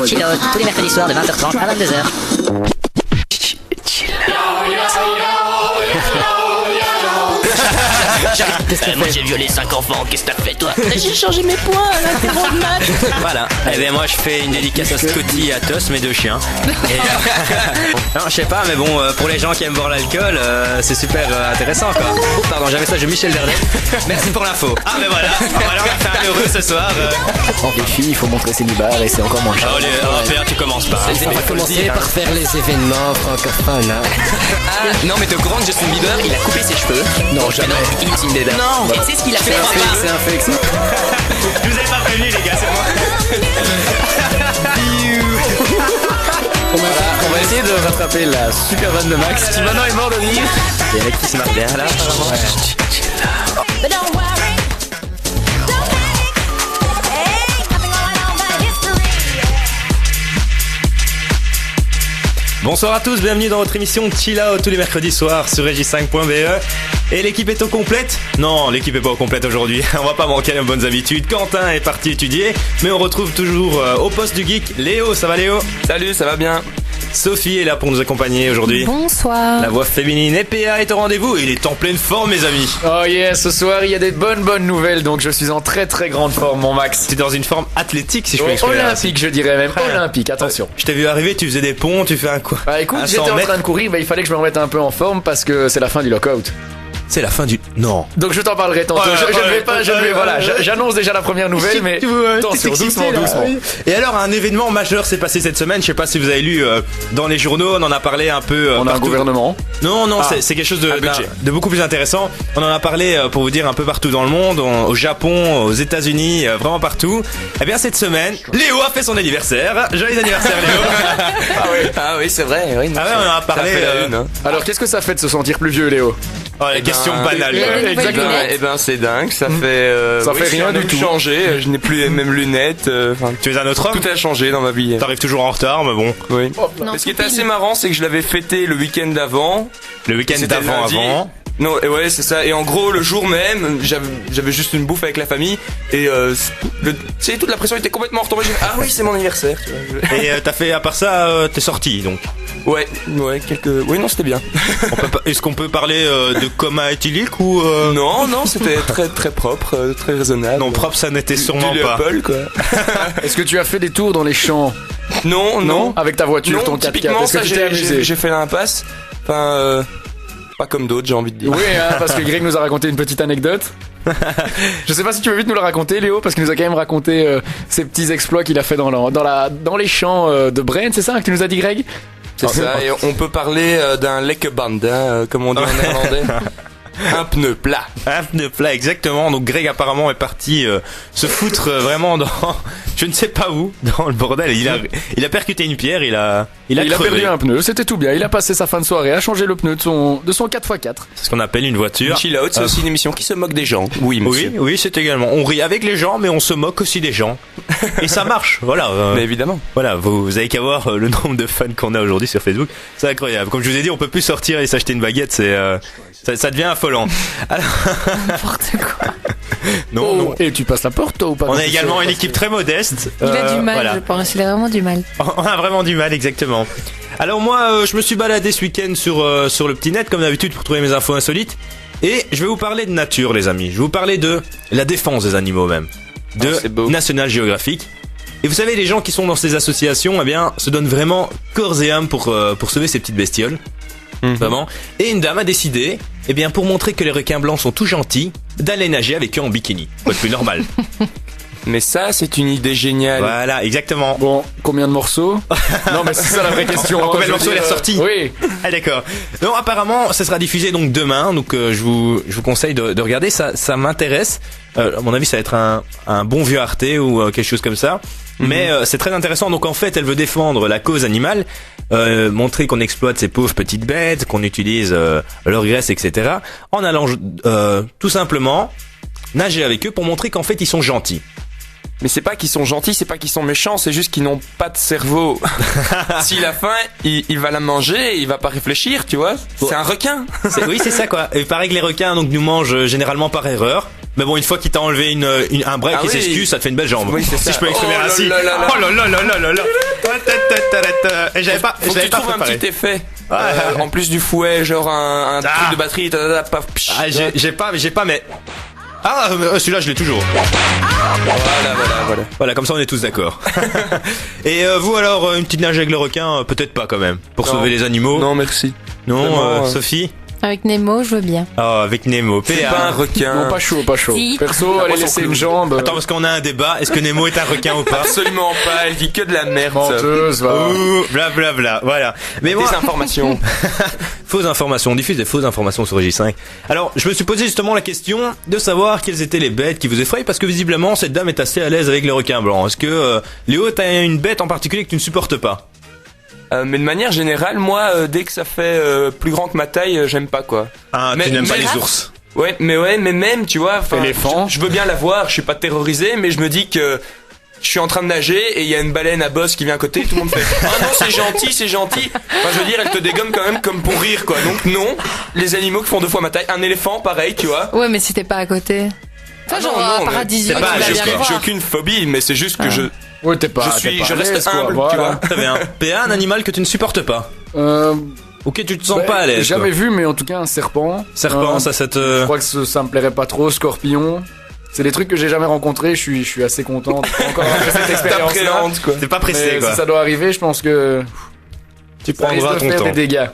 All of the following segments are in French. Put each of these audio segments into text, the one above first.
Chill Out, tous les mercredis soirs de 20h30 à 22h. Moi j'ai violé 5 enfants, qu'est-ce que t'as fait toi? J'ai changé mes points, là, t'es bon de maths. Voilà. Et bien moi je fais une dédicace à Scotty et à Tos, mes deux chiens. Et, non, je sais pas, mais bon, pour les gens qui aiment boire l'alcool, c'est super intéressant quoi. Oh pardon, j'avais ça de Michel Verdet. Merci pour l'info. Ah mais voilà, on va faire un heureux ce soir. En défi, il faut montrer ses nibards et c'est encore moins cher. Allez, Pierre, tu commences pas. On va commencer par faire les événements francophones. Non mais t'es au courant que Justin Bieber il a coupé ses cheveux? Non, jamais. Non, et c'est ce qu'il a fait. C'est un fake, ça. Je vous avais pas prévenu les gars, c'est moi. On va essayer de rattraper la super vanne de Max qui maintenant est mort de rire. Il y a un mec qui se marre bien là, apparemment. But don't worry, don't panic. Ain't nothing going on but history. Bonsoir à tous, bienvenue dans votre émission Chill Out tous les mercredis soirs sur regi5.be. Et l'équipe est au complète? Non, l'équipe est pas au complète aujourd'hui. On va pas manquer à nos bonnes habitudes. Quentin est parti étudier, mais on retrouve toujours au poste du geek Léo. Ça va Léo? Salut, ça va bien. Sophie est là pour nous accompagner aujourd'hui. Bonsoir. La voix féminine et PA est au rendez-vous. Il est en pleine forme, mes amis. Oh yeah, ce soir il y a des bonnes nouvelles, donc je suis en très grande forme, mon Max. Tu es dans une forme athlétique, si je peux m'exprimer. Olympique, je dirais même. Olympique, attention. Je t'ai vu arriver, tu faisais des ponts, tu fais un quoi? Bah écoute, Un j'étais 100 en mètres. train de courir, il fallait que je me remette un peu en forme parce que c'est la fin du lockout. C'est la fin du... Non. Donc je t'en parlerai tantôt. J'annonce déjà la première nouvelle, mais attention, doucement. Et alors, un événement majeur s'est passé cette semaine. Je sais pas si vous avez lu dans les journaux, on en a parlé un peu. On a un partout. gouvernement. Non, Ah. c'est quelque chose Un budget. de beaucoup plus intéressant. On en a parlé pour vous dire un peu partout dans le monde, au Japon, aux États-Unis, vraiment partout. Eh bien, cette semaine, Léo a fait son anniversaire. Joyeux anniversaire, Léo. Ah oui, c'est vrai. Oui, Ah ouais, on en a parlé. Ça fait la une, hein. Alors qu'est-ce que ça fait de se sentir plus vieux, Léo? Oh, la question banale. Il y a quoi. des nouvelles Exactement. lunettes. Eh ben c'est dingue, ça fait Ça fait rien du tout. changé, je n'ai plus les mêmes lunettes, enfin Tu es un autre homme? tout a changé dans ma vie. T'arrives toujours en retard, mais bon. Oui. Non, Mais ce qui était pile. assez marrant, c'est que je l'avais fêté le week-end d'avant. Le week-end C'était d'avant lundi. avant. Non, et ouais, c'est ça. Et en gros, le jour même, j'avais juste une bouffe avec la famille et tu sais, toute la pression était complètement retombée. J'ai fait, ah oui, c'est mon anniversaire. Tu vois. Et t'as fait, à part ça, t'es sorti, donc. Ouais, oui, non, c'était bien. Est-ce qu'on peut parler de coma éthylique ou Non, c'était très propre, très raisonnable. Non, propre, ça n'était sûrement du pas. Léopold, quoi. Est-ce que tu as fait des tours dans les champs? Non. Avec ta voiture, Non, ton 4x4. typiquement, Est-ce que ça, tu t'es amusé? j'ai fait l'impasse. Enfin, pas comme d'autres, j'ai envie de dire. Oui, hein, parce que Greg nous a raconté une petite anecdote. Je sais pas si tu veux vite nous la raconter, Léo, parce qu'il nous a quand même raconté ses petits exploits qu'il a fait dans les champs de Brenne, c'est ça que tu nous as dit, Greg? C'est ça, et on peut parler d'un lekeband, comme on dit en néerlandais. Un pneu plat. Un pneu plat, exactement. Donc Greg apparemment est parti se foutre vraiment dans, je ne sais pas où, dans le bordel. Il a percuté une pierre, il a Il a crevé. perdu un pneu, c'était tout bien. Il a passé sa fin de soirée à changer le pneu de son 4x4. C'est ce qu'on appelle une voiture. Chill Out, c'est aussi une émission qui se moque des gens. Oui, monsieur. Oui, c'est également. On rit avec les gens, mais on se moque aussi des gens. Et ça marche, voilà. Mais évidemment. Voilà, vous avez qu'à voir le nombre de fans qu'on a aujourd'hui sur Facebook. C'est incroyable. Comme je vous ai dit, on peut plus sortir et s'acheter une baguette, ça devient affolant. Alors... N'importe quoi. Non. Et tu passes la porte, toi, ou pas? On a également une équipe très modeste. Il a du mal, voilà. je pense. Il a vraiment du mal. On a vraiment du mal, exactement. Alors moi, je me suis baladé ce week-end sur le petit net, comme d'habitude, pour trouver mes infos insolites. Et je vais vous parler de nature, les amis. Je vais vous parler de la défense des animaux, même. c'est beau. National Geographic. Et vous savez, les gens qui sont dans ces associations, eh bien, se donnent vraiment corps et âme pour sauver ces petites bestioles. Vraiment. Et une dame a décidé, eh bien, pour montrer que les requins blancs sont tout gentils, d'aller nager avec eux en bikini. Quoi de plus normal. Mais ça, c'est une idée géniale. Voilà, exactement. Bon, combien de morceaux? Non, mais c'est ça la vraie question. Combien de je veux morceaux elle dire, est ressortie? Oui. Ah d'accord. Non, apparemment, ça sera diffusé donc demain. Donc je vous conseille de regarder. Ça m'intéresse. À mon avis, ça va être un bon vieux Arte ou quelque chose comme ça. Mais c'est très intéressant. Donc en fait, elle veut défendre la cause animale, montrer qu'on exploite ces pauvres petites bêtes, qu'on utilise leur graisse, etc. En allant tout simplement nager avec eux pour montrer qu'en fait ils sont gentils. Mais c'est pas qu'ils sont gentils, c'est pas qu'ils sont méchants, c'est juste qu'ils n'ont pas de cerveau. S'il a faim, il va la manger, il va pas réfléchir, tu vois. C'est un requin. Oui, c'est ça quoi. Et il paraît que les requins donc nous mangent généralement par erreur. Mais bon, une fois qu'il t'a enlevé un break Ah et oui. s'excuse, ça te fait une belle jambe. Oui, c'est ça. Si je peux exprimer Oh ainsi. là là là. Oh là là là là là là. Et j'avais pas, Faut que tu trouves un préparé. petit effet. En plus du fouet, genre un truc de batterie, paf, psh. Ah, j'ai pas, mais. Ah, celui-là, je l'ai toujours. Voilà. Voilà, comme ça, on est tous d'accord. Et vous, alors, une petite nage avec le requin, peut-être pas quand même, pour Non. sauver les animaux. Non, merci. Non, Vraiment, Sophie. Avec Nemo, je veux bien. Ah, avec Nemo. C'est PA. pas un requin. Non, pas chaud. Si. Perso, allez laisser une jambe. Attends, parce qu'on a un débat. Est-ce que Nemo est un requin ou pas? Absolument pas, elle dit que de la merde. Menteuse, va. Ouh, bla, voilà. Mais moi, Des informations. fausses informations, on diffuse des fausses informations sur J5. Alors, je me suis posé justement la question de savoir quelles étaient les bêtes qui vous effraient, parce que visiblement, cette dame est assez à l'aise avec les requins blancs. Est-ce que, Léo, t'as une bête en particulier que tu ne supportes pas? Mais de manière générale, moi, dès que ça fait plus grand que ma taille, j'aime pas quoi. Ah, Mais- tu n'aimes pas mais- les ours. Ouais, mais même, tu vois, enfin, Éléphant. je veux bien la voir, je suis pas terrorisé, mais je me dis que je suis en train de nager et il y a une baleine à bosse qui vient à côté, tout le monde fait ah non, c'est gentil. Enfin, je veux dire, elle te dégomme quand même comme pour rire quoi. Donc non, les animaux qui font 2 fois ma taille, un éléphant pareil, tu vois. Ouais, mais si t'es pas à côté. Toi, Ah genre, non, à mais Paradisio, c'est tu pas- vas j'ai bien aucune- le voir. J'ai aucune phobie, mais c'est juste que je Ouais, t'es pas. je à reste l'aise, quoi, humble, voilà. tu vois. Très bien. PA, un animal que tu ne supportes pas. Ok, tu te sens pas à l'aise. Jamais quoi. vu, mais en tout cas un serpent. Serpent, ça te. Je crois que ça me plairait pas trop. Scorpion. C'est des trucs que j'ai jamais rencontrés. Je suis assez content encore après cette expérience-là. t'appréhendes quoi. T'es pas pressé, Mais quoi. si ça doit arriver, je pense que Tu ça risque prendras de ton faire temps. des dégâts.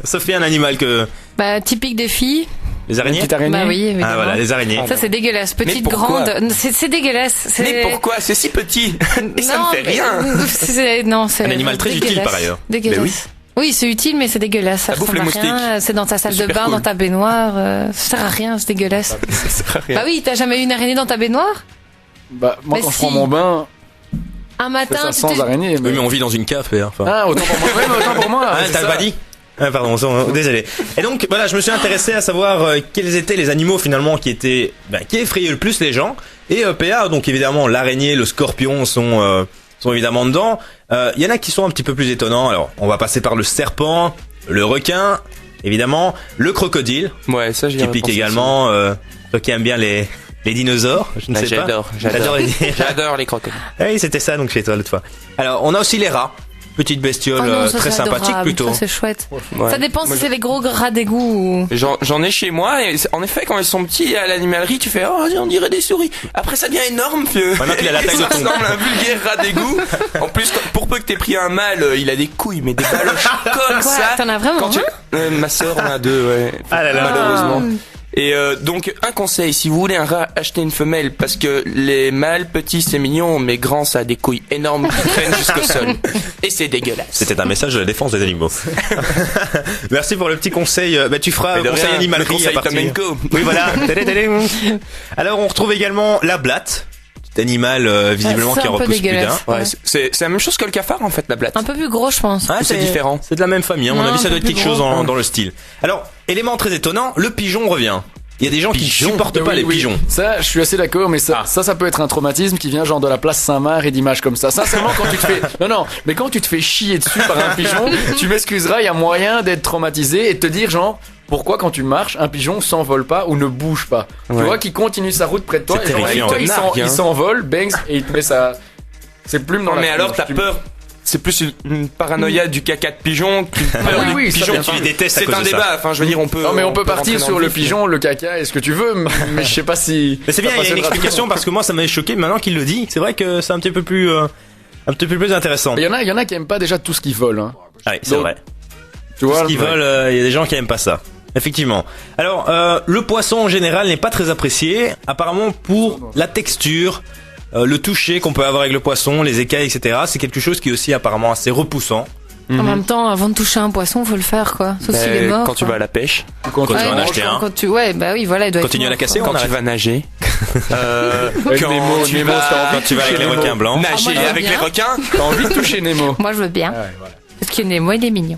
Sophie, un animal que. Bah, typique des filles. Les araignées? Petite araignée. Bah oui, évidemment. Ah, voilà, les araignées. Ça, c'est dégueulasse. Petite, pourquoi grande. C'est dégueulasse. C'est- Mais pourquoi? C'est si petit et ça Non, me fait mais- rien. Non, c'est Un animal très utile, dégueulasse. par ailleurs. Dégueulasse. Mais oui. Oui, c'est utile, mais c'est dégueulasse. Ça Ça bouffe ressemble les à rien. moustiques. C'est dans ta salle C'est de super bain, cool. dans ta baignoire. Ça sert à rien, c'est dégueulasse. Ça sert à rien. Bah oui, t'as jamais eu une araignée dans ta baignoire? Bah moi Mais quand je si. prends mon bain, Un je fais matin, ça tu sans t'es- araignée. Oui, mais on vit dans une cave, PA. Enfin. Ah autant pour moi. Ouais, mais autant pour moi. Ah, c'est t'as ça. pas dit? Ah, pardon, désolé. Et donc, voilà, je me suis intéressé à savoir quels étaient les animaux finalement qui effrayaient le plus les gens. Et PA, donc évidemment, l'araignée, le scorpion sont évidemment dedans. Il y en a qui sont un petit peu plus étonnants. Alors, on va passer par le serpent, le requin, évidemment, le crocodile, Ouais, ça j'y ai typique repensé également. Toi qui aimes bien les dinosaures, je ne aussi. sais Bah, pas. J'adore J'adore les J'adore les crocodiles. Ah oui, c'était ça donc chez toi l'autre fois. Alors, on a aussi les rats. Petite bestiole Oh non, ça, très c'est sympathique adorable. plutôt. Ça, c'est chouette. Ouais. Ça dépend si c'est les gros rats d'égout ou... J'en ai chez moi et en effet quand ils sont petits à l'animalerie tu fais oh on dirait des souris. Après ça devient énorme vieux. Maintenant qu'il a la taille de ça ton- ressemble à un vulgaire rat d'égout. En plus pour peu que t'aies pris un mâle il a des couilles mais des baloches comme Quoi, ça. t'en as vraiment Quand tu... Ma sœur en a 2 ouais. Ah là là. Malheureusement. Et donc un conseil, si vous voulez un rat, achetez une femelle parce que les mâles petits c'est mignon, mais grands ça a des couilles énormes qui traînent jusqu'au sol et c'est dégueulasse. C'était un message de la défense des animaux. Merci pour le petit conseil. Bah, tu feras Mais de conseil rien, animalerie le conseil à partir. Tomenko. Oui, voilà. Alors, on retrouve également la blatte. Petit animal, visiblement, c'est qui en un peu repousse plus d'un. dégueulasse. Ouais, c'est la même chose que le cafard en fait la blatte. Un peu plus gros, je pense. Ah, Ou c'est différent? C'est de la même famille. À mon Non, avis, ça un doit peu être quelque plus chose gros. dans le style. Alors, élément très étonnant, le pigeon revient. Il y a des gens qui supportent pas Oui, les oui. pigeons. Ça, je suis assez d'accord, mais ça peut être un traumatisme qui vient genre de la place Saint-Marc et d'images comme ça. Sincèrement, quand tu te fais, non, mais quand tu te fais chier dessus par un pigeon, tu m'excuseras, il y a moyen d'être traumatisé et de te dire genre, pourquoi quand tu marches, un pigeon s'envole pas ou ne bouge pas? Tu Ouais. vois qu'il continue sa route près de toi C'est et genre, terrifiant. toi, il Nargue, hein. s'envole, bangs, et il te met ses plumes dans Non la mais alors tronche. t'as Tu- peur. C'est plus une paranoïa du caca de pigeon qu'une peur oui, du oui, ça, pigeon. bien sûr. Tu les détestes à C'est cause un de ça. débat. Enfin, je veux dire, on peut. Non mais on peut rentrer partir dans sur le vif. pigeon, le caca et ce que tu veux, mais je sais pas si. Mais c'est bien, ça il y a une passionnera tout le explication monde. parce que moi, ça m'avait choqué. Maintenant qu'il le dit, c'est vrai que c'est un petit peu plus intéressant. Il y en a qui aiment pas déjà tout ce qu'ils volent, hein. Ah oui, c'est Donc, vrai. Tu vois, Ce qu'ils veulent, il y a des gens qui aiment pas ça. Effectivement. Alors, le poisson en général n'est pas très apprécié, apparemment pour la texture, le toucher qu'on peut avoir avec le poisson, les écailles, etc. C'est quelque chose qui est aussi apparemment assez repoussant. En même temps, avant de toucher un poisson, faut le faire, quoi. Sauf s'il est mort. Quand tu quoi. vas à la pêche, Quand Quand tu tu vas en manges, acheter un. Ouais, bah oui, voilà, il doit Continue être à la mort, casser, quoi. on quand tu arrête. vas nager, Avec quand Nemo, tu Nemo, vas- t'as envie Quand tu vas avec les Nemo. requins blancs. nager moi, je veux avec bien. les requins. T'as envie de toucher Nemo. Moi, je veux bien. Ouais, voilà. Parce que Nemo, il est mignon.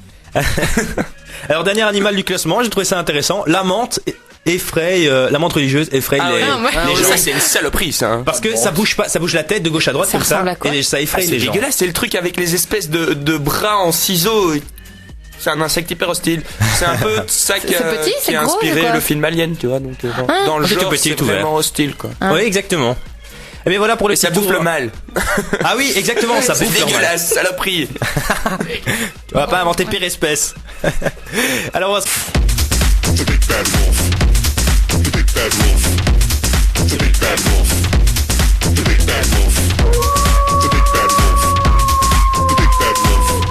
Alors, dernier animal du classement, j'ai trouvé ça intéressant. La menthe effraie, la menthe religieuse effraie Ah les, ouais. Ah, ouais. les Mais gens. ça c'est une saloperie ça. hein. Parce que ça bouge pas, ça bouge la tête de gauche à droite Ça comme ça, ressemble à quoi et ça Ah, effraie c'est les gens. dégueulasse, c'est le truc avec les espèces de bras en ciseaux. C'est un insecte hyper hostile. C'est un peu ça qui C'est a, petit, qui c'est a gros, inspiré c'est quoi le film Alien, tu vois. Donc Ah. dans le C'est tout genre, petit, c'est tout vert. vraiment hostile quoi. Ah. Oui, exactement. Et bien voilà pour le Et ça petit bouffe tour. le mal. Ah oui, exactement, ça C'est bouffe le mal. dégueulasse, saloperie. On va pas inventer pire espèce. Alors on va The big bad wolf. The big bad wolf. The big bad wolf. The big bad wolf. The big bad wolf. The big bad wolf.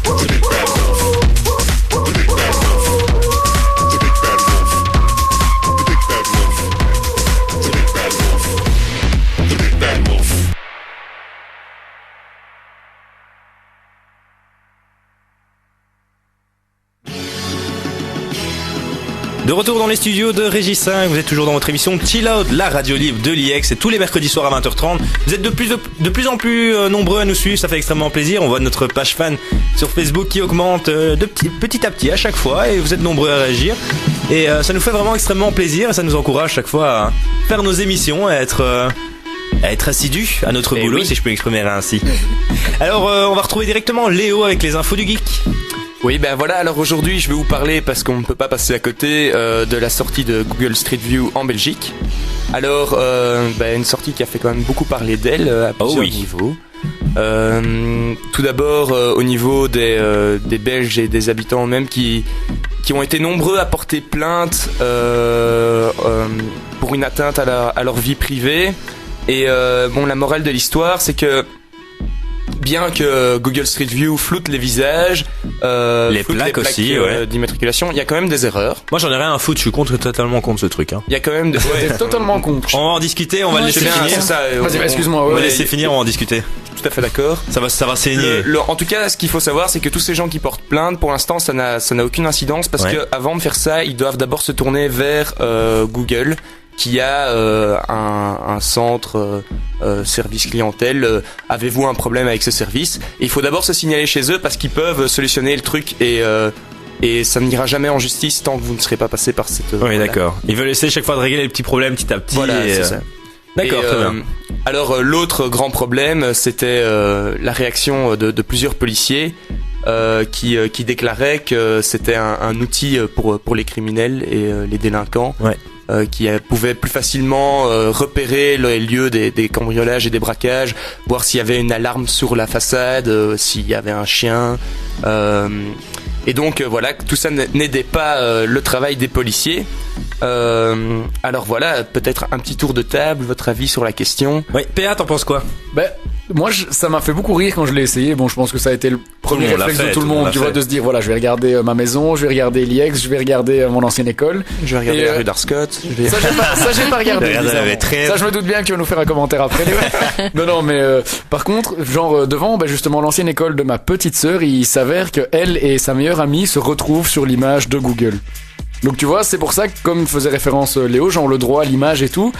The big bad wolf. The big bad wolf. The big bad wolf. The big bad wolf. The big bad wolf. The big bad wolf. de retour dans les studios de Régis 5. Vous êtes toujours dans votre émission Chill Out, la radio libre de l'IEX. C'est tous les mercredis soirs à 20h30. Vous êtes de plus en plus nombreux à nous suivre. Ça fait extrêmement plaisir. On voit notre page fan sur Facebook qui augmente petit à petit à chaque fois. Et vous êtes nombreux à réagir. Et ça nous fait vraiment extrêmement plaisir. Et ça nous encourage chaque fois à faire nos émissions, à être assidus à notre boulot, si je peux m'exprimer ainsi. Alors, on va retrouver directement Léo avec les infos du geek. Oui, ben voilà, alors aujourd'hui je vais vous parler, parce qu'on ne peut pas passer à côté, de la sortie de Google Street View en Belgique. Alors, une sortie qui a fait quand même beaucoup parler d'elle à plusieurs niveaux. Tout d'abord au niveau des Belges et des habitants même qui ont été nombreux à porter plainte pour une atteinte à leur vie privée. Et la morale de l'histoire, c'est que bien que Google Street View floute les visages, les plaques aussi, d'immatriculation, il y a quand même des erreurs. Moi j'en ai rien à foutre, je suis totalement contre ce truc. Hein. Il y a quand même des... T'es totalement contre. On va en discuter, on va le laisser finir. C'est ça, Vas-y, excuse-moi. On va Ouais, laisser finir, on va en discuter. Tout à fait d'accord. Ça va saigner. En tout cas, ce qu'il faut savoir, c'est que tous ces gens qui portent plainte, pour l'instant, ça n'a aucune incidence parce que avant de faire ça, ils doivent d'abord se tourner vers Google, qui a un centre service clientèle. Avez-vous un problème avec ce service? Et il faut d'abord se signaler chez eux parce qu'ils peuvent solutionner le truc et ça n'ira jamais en justice tant que vous ne serez pas passé par cette... Oui, d'accord. Ils veulent essayer chaque fois de régler les petits problèmes petit à petit. Voilà, c'est ça. D'accord, très bien. Alors l'autre grand problème, c'était la réaction de plusieurs policiers qui déclaraient que c'était un outil pour les criminels et les délinquants. Qui pouvaient plus facilement repérer les lieux des cambriolages et des braquages, voir s'il y avait une alarme sur la façade, s'il y avait un chien. Et donc voilà, tout ça n'aidait pas le travail des policiers. Alors voilà, peut-être un petit tour de table, votre avis sur la question. Oui, PA, t'en penses quoi? Moi, ça m'a fait beaucoup rire quand je l'ai essayé. Bon, je pense que ça a été le premier réflexe de tout le monde, tu vois, de se dire, voilà, je vais regarder ma maison, je vais regarder l'IEX, je vais regarder mon ancienne école. Je vais regarder la rue d'Arscott. Ça, j'ai pas regardé. Ça, je me doute bien que tu vas nous faire un commentaire après. Non, mais par contre, genre devant, justement, l'ancienne école de ma petite sœur, il s'avère que elle et sa meilleure amie se retrouvent sur l'image de Google. Donc tu vois, c'est pour ça que, comme faisait référence Léo, genre le droit à l'image et tout,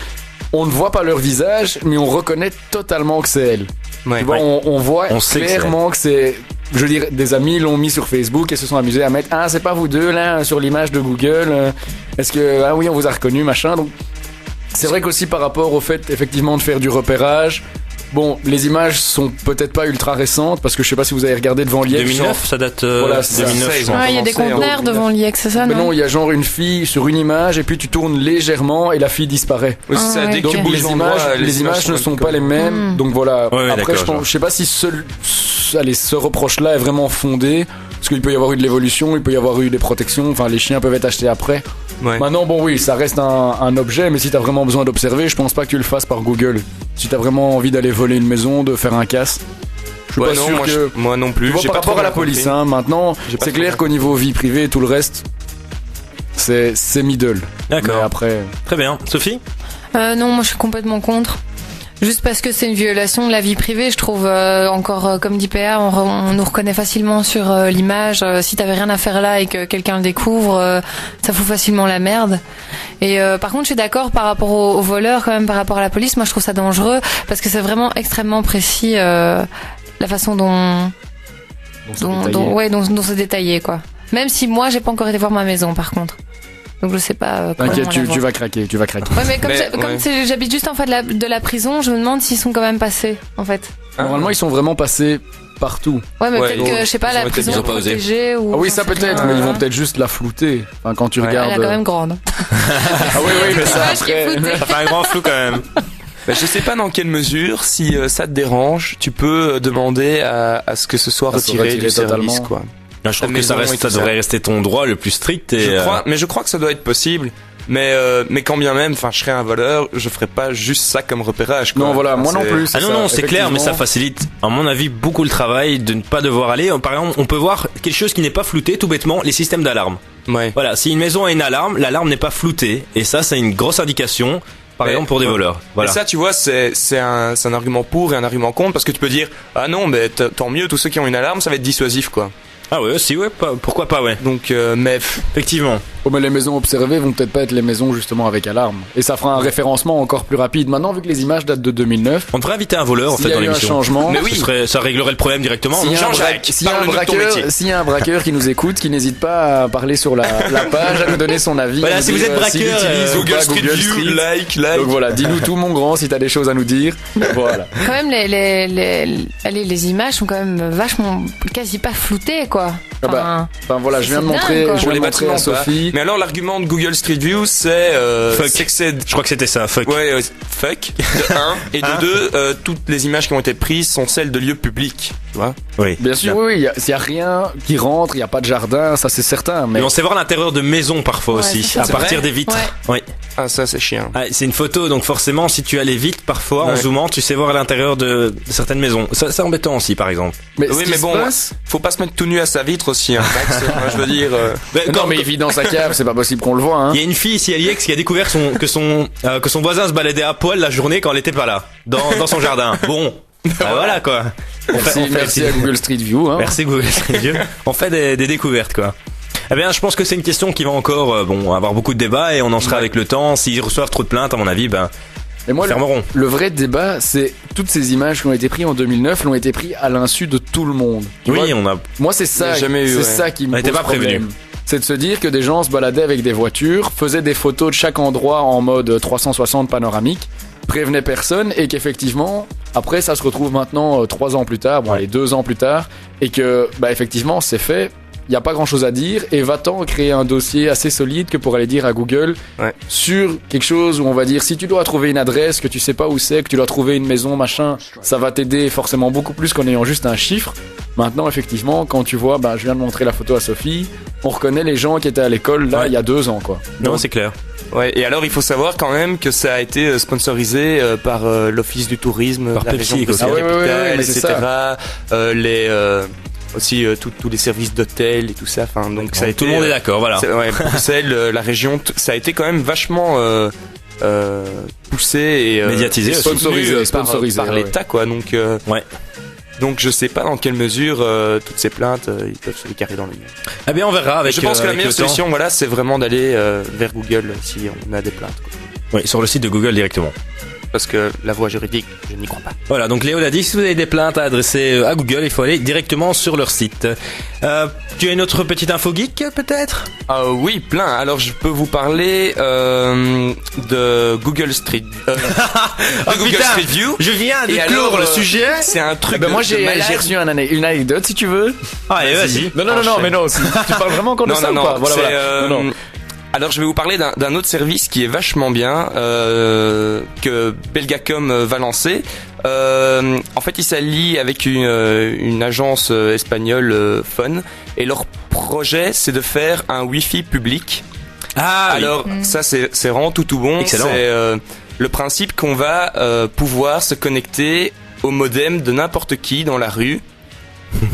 on ne voit pas leur visage, mais on reconnaît totalement que c'est elle. Tu vois, on voit clairement que c'est... Je veux dire, des amis l'ont mis sur Facebook et se sont amusés à mettre « Ah, c'est pas vous deux, là, sur l'image de Google. Est-ce que... Ah oui, on vous a reconnu, machin. » Donc, c'est vrai qu'aussi par rapport au fait, effectivement, de faire du repérage... Bon, les images sont peut-être pas ultra récentes parce que je sais pas si vous avez regardé devant l'IEX. 2009, ça date. Voilà, 2009. Il y a des conteneurs devant l'IEX, c'est ça, mais non? Non, il y a genre une fille sur une image et puis tu tournes légèrement et la fille disparaît. Dès que tu bouges les images ne sont pas les mêmes. Donc voilà. Après, je sais pas si ce reproche-là est vraiment fondé parce qu'il peut y avoir eu de l'évolution, il peut y avoir eu des protections. Enfin, les chiens peuvent être achetés après. Maintenant, bon, oui, ça reste un objet, mais si t'as vraiment besoin d'observer, je pense pas que tu le fasses par Google. Si t'as vraiment envie d'aller voler une maison, de faire un casse, je suis pas sûr que... Moi non plus. Tu vois, par rapport à la police, hein, maintenant, c'est clair qu'au niveau vie privée et tout le reste, c'est middle. D'accord. Mais après... Très bien. Sophie? Non, moi je suis complètement contre. Juste parce que c'est une violation de la vie privée, je trouve encore, comme dit PA, on nous reconnaît facilement sur l'image. Si t'avais rien à faire là et que quelqu'un le découvre, ça fout facilement la merde. Et par contre, je suis d'accord par rapport aux voleurs, quand même, par rapport à la police. Moi, je trouve ça dangereux parce que c'est vraiment extrêmement précis la façon dont c'est détaillé, quoi. Même si moi, j'ai pas encore été voir ma maison, par contre. Donc je sais pas. T'inquiète, tu vas craquer. Ouais, mais comme j'habite juste en face de la prison, je me demande s'ils sont quand même passés, en fait. Normalement, ils sont vraiment passés partout. Ouais, mais peut-être que, je sais pas, la prison est protégée ou... Ah oui, ça peut-être, mais ils vont peut-être juste la flouter. Enfin, quand tu regardes... Elle est quand même grande. Ah oui, mais ça après... Ça fait un grand flou quand même. Bah, je sais pas dans quelle mesure, si ça te dérange, tu peux demander à ce que ce soit À se retiré retirer du service, totalement. quoi. Je trouve que maison et ça tout ça. devrait rester ton droit le plus strict. Et, Mais je crois que ça doit être possible. Mais quand bien même, enfin, je serais un voleur, je ferais pas juste ça comme repérage, quoi. Non, voilà, moi non C'est- plus. Ah non, non, c'est clair, mais ça effectivement. facilite, à mon avis, beaucoup le travail de ne pas devoir aller. Par exemple, on peut voir quelque chose qui n'est pas flouté, tout bêtement, les systèmes d'alarme. Ouais. Voilà, si une maison a une alarme, l'alarme n'est pas floutée. Et ça, c'est une grosse indication, par Ouais. exemple, pour des voleurs. Voilà. Et ça, tu vois, c'est un argument pour et un argument contre, parce que tu peux dire, ah non, mais tant mieux, tous ceux qui ont une alarme, ça va être dissuasif, quoi. Ah ouais, si, ouais, pourquoi pas, ouais. Donc, mais Effectivement. Oh, mais les maisons observées vont peut-être pas être les maisons justement avec alarme. Et ça fera un référencement encore plus rapide. Maintenant, vu que les images datent de 2009, On devrait inviter un voleur, en s'il fait, y a dans eu un l'émission. changement, Mais oui. Ça réglerait le problème directement. s'il non y a un Jean-Jacques, s'il y a un parle-nous de ton braqueur, métier. s'il y a un braqueur qui nous écoute, qui n'hésite pas à parler sur la page, à nous donner son avis. Voilà, à nous si vous dire, êtes s'il braqueur, utilise ou Google pas Street View, like. Donc voilà, dis-nous tout mon grand si t'as des choses à nous dire. Voilà. Quand même, les images sont quand même vachement, quasi pas floutées, quoi. Ah bah, Enfin voilà, je viens de C'est montrer, dingue, quoi. je Pour viens les de montrer à bâtiments, pas. Sophie. Mais alors, l'argument de Google Street View, c'est Fuck. c'est que c'est Je crois que c'était ça, fuck. ouais, fuck, de 1, et Hein de 2, toutes les images qui ont été prises sont celles de lieux publics, tu vois. Oui. Bien sûr, oui, il y a rien qui rentre, il y a pas de jardin, ça c'est certain. Mais Mais on sait voir l'intérieur de maisons parfois Ouais, aussi, c'est ça. à C'est partir vrai des vitres. Ouais. Oui. Ah, ça, c'est chiant. Ah, c'est une photo, donc forcément, si tu allais vite, parfois, en Ouais. zoomant, tu sais voir à l'intérieur de certaines maisons. Ça, c'est embêtant aussi, par exemple. mais Oui, ce qui mais se bon, passe- faut pas se mettre tout nu à sa vitre aussi, hein, Max. Moi, je veux dire, non, mais il vit dans sa cave, c'est pas possible qu'on le voit. Hein. Il y a une fille ici à Liex qui a découvert que son voisin se baladait à poil la journée quand elle était pas là, dans son jardin. Bon. Bah voilà, quoi. Merci à Google Street View. Hein. Merci Google Street View. On fait des découvertes, quoi. Eh bien, je pense que c'est une question qui va encore, avoir beaucoup de débats et on en sera avec le temps. S'ils reçoivent trop de plaintes, à mon avis, Et moi, fermeront. le vrai débat, c'est toutes ces images qui ont été prises en 2009 l'ont été prises à l'insu de tout le monde. Tu vois, Oui, on a. moi, c'est ça, J'ai jamais eu, c'est ouais. ça qui On me n'était pose pas prévenus. problème. C'est de se dire que des gens se baladaient avec des voitures, faisaient des photos de chaque endroit en mode 360 panoramique, prévenaient personne et qu'effectivement, après, ça se retrouve maintenant 3 ans plus tard, bon, Ouais. allez, 2 ans plus tard, et que, bah, effectivement, c'est fait. Il n'y a pas grand chose à dire et va-t'en créer un dossier assez solide que pour aller dire à Google Ouais. sur quelque chose où on va dire si tu dois trouver une adresse, que tu sais pas où c'est, que tu dois trouver une maison, machin, ça va t'aider forcément beaucoup plus qu'en ayant juste un chiffre. Maintenant, effectivement, quand tu vois, bah, je viens de montrer la photo à Sophie, on reconnaît les gens qui étaient à l'école là Ouais. il y a 2 ans, quoi. Non, c'est clair. ouais. Et alors, il faut savoir quand même que ça a été sponsorisé par l'Office du tourisme, Par de la Pepsi, région quoi. Bruxelles Ah ouais, ouais, ouais, Capitale, mais c'est etc. Aussi tous les services d'hôtel et tout ça. Enfin, donc ça a été, Tout le monde est d'accord, voilà. Ouais, Bruxelles, la région, ça a été quand même vachement poussé et Médiatisé aussi. soutenu, Sponsorisé, par ouais, l'État, quoi. Donc Ouais. donc je sais pas dans quelle mesure toutes ces plaintes ils peuvent se les carrer dans le mur. Eh bien, on verra avec. Je pense que la avec meilleure le temps. solution, voilà, c'est vraiment d'aller vers Google si on a des plaintes, quoi. Oui, sur le site de Google directement. Parce que la voie juridique, je n'y crois pas. Voilà, donc Léo l'a dit, si vous avez des plaintes à adresser à Google, il faut aller directement sur leur site. Tu as une autre petite info geek, peut-être? Oui, plein. Alors je peux vous parler de Google Street, de Google putain, Street View. Je viens de Et clore alors, le sujet. C'est un truc. Eh ben, moi de j'ai malade. reçu une anecdote si tu veux. Allez, vas-y. Non, mais non, tu parles vraiment encore de Non, ça non, ou pas non. Voilà, c'est, voilà. Non, non. Alors je vais vous parler d'un autre service qui est vachement bien que Belgacom va lancer. En fait, il s'allie avec une agence espagnole Fun et leur projet c'est de faire un Wi-Fi public. Ah, Alors ça c'est vraiment tout bon. Excellent. C'est le principe qu'on va pouvoir se connecter au modem de n'importe qui dans la rue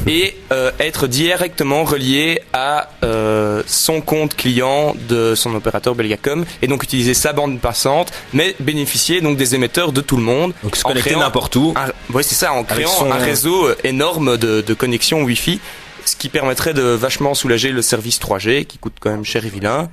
et être directement relié à son compte client de son opérateur Belgacom et donc utiliser sa bande passante mais bénéficier donc des émetteurs de tout le monde. donc se en connecter créant n'importe où. Oui, c'est ça, en créant son- un réseau énorme de connexions Wi-Fi, ce qui permettrait de vachement soulager le service 3G qui coûte quand même cher et vilain.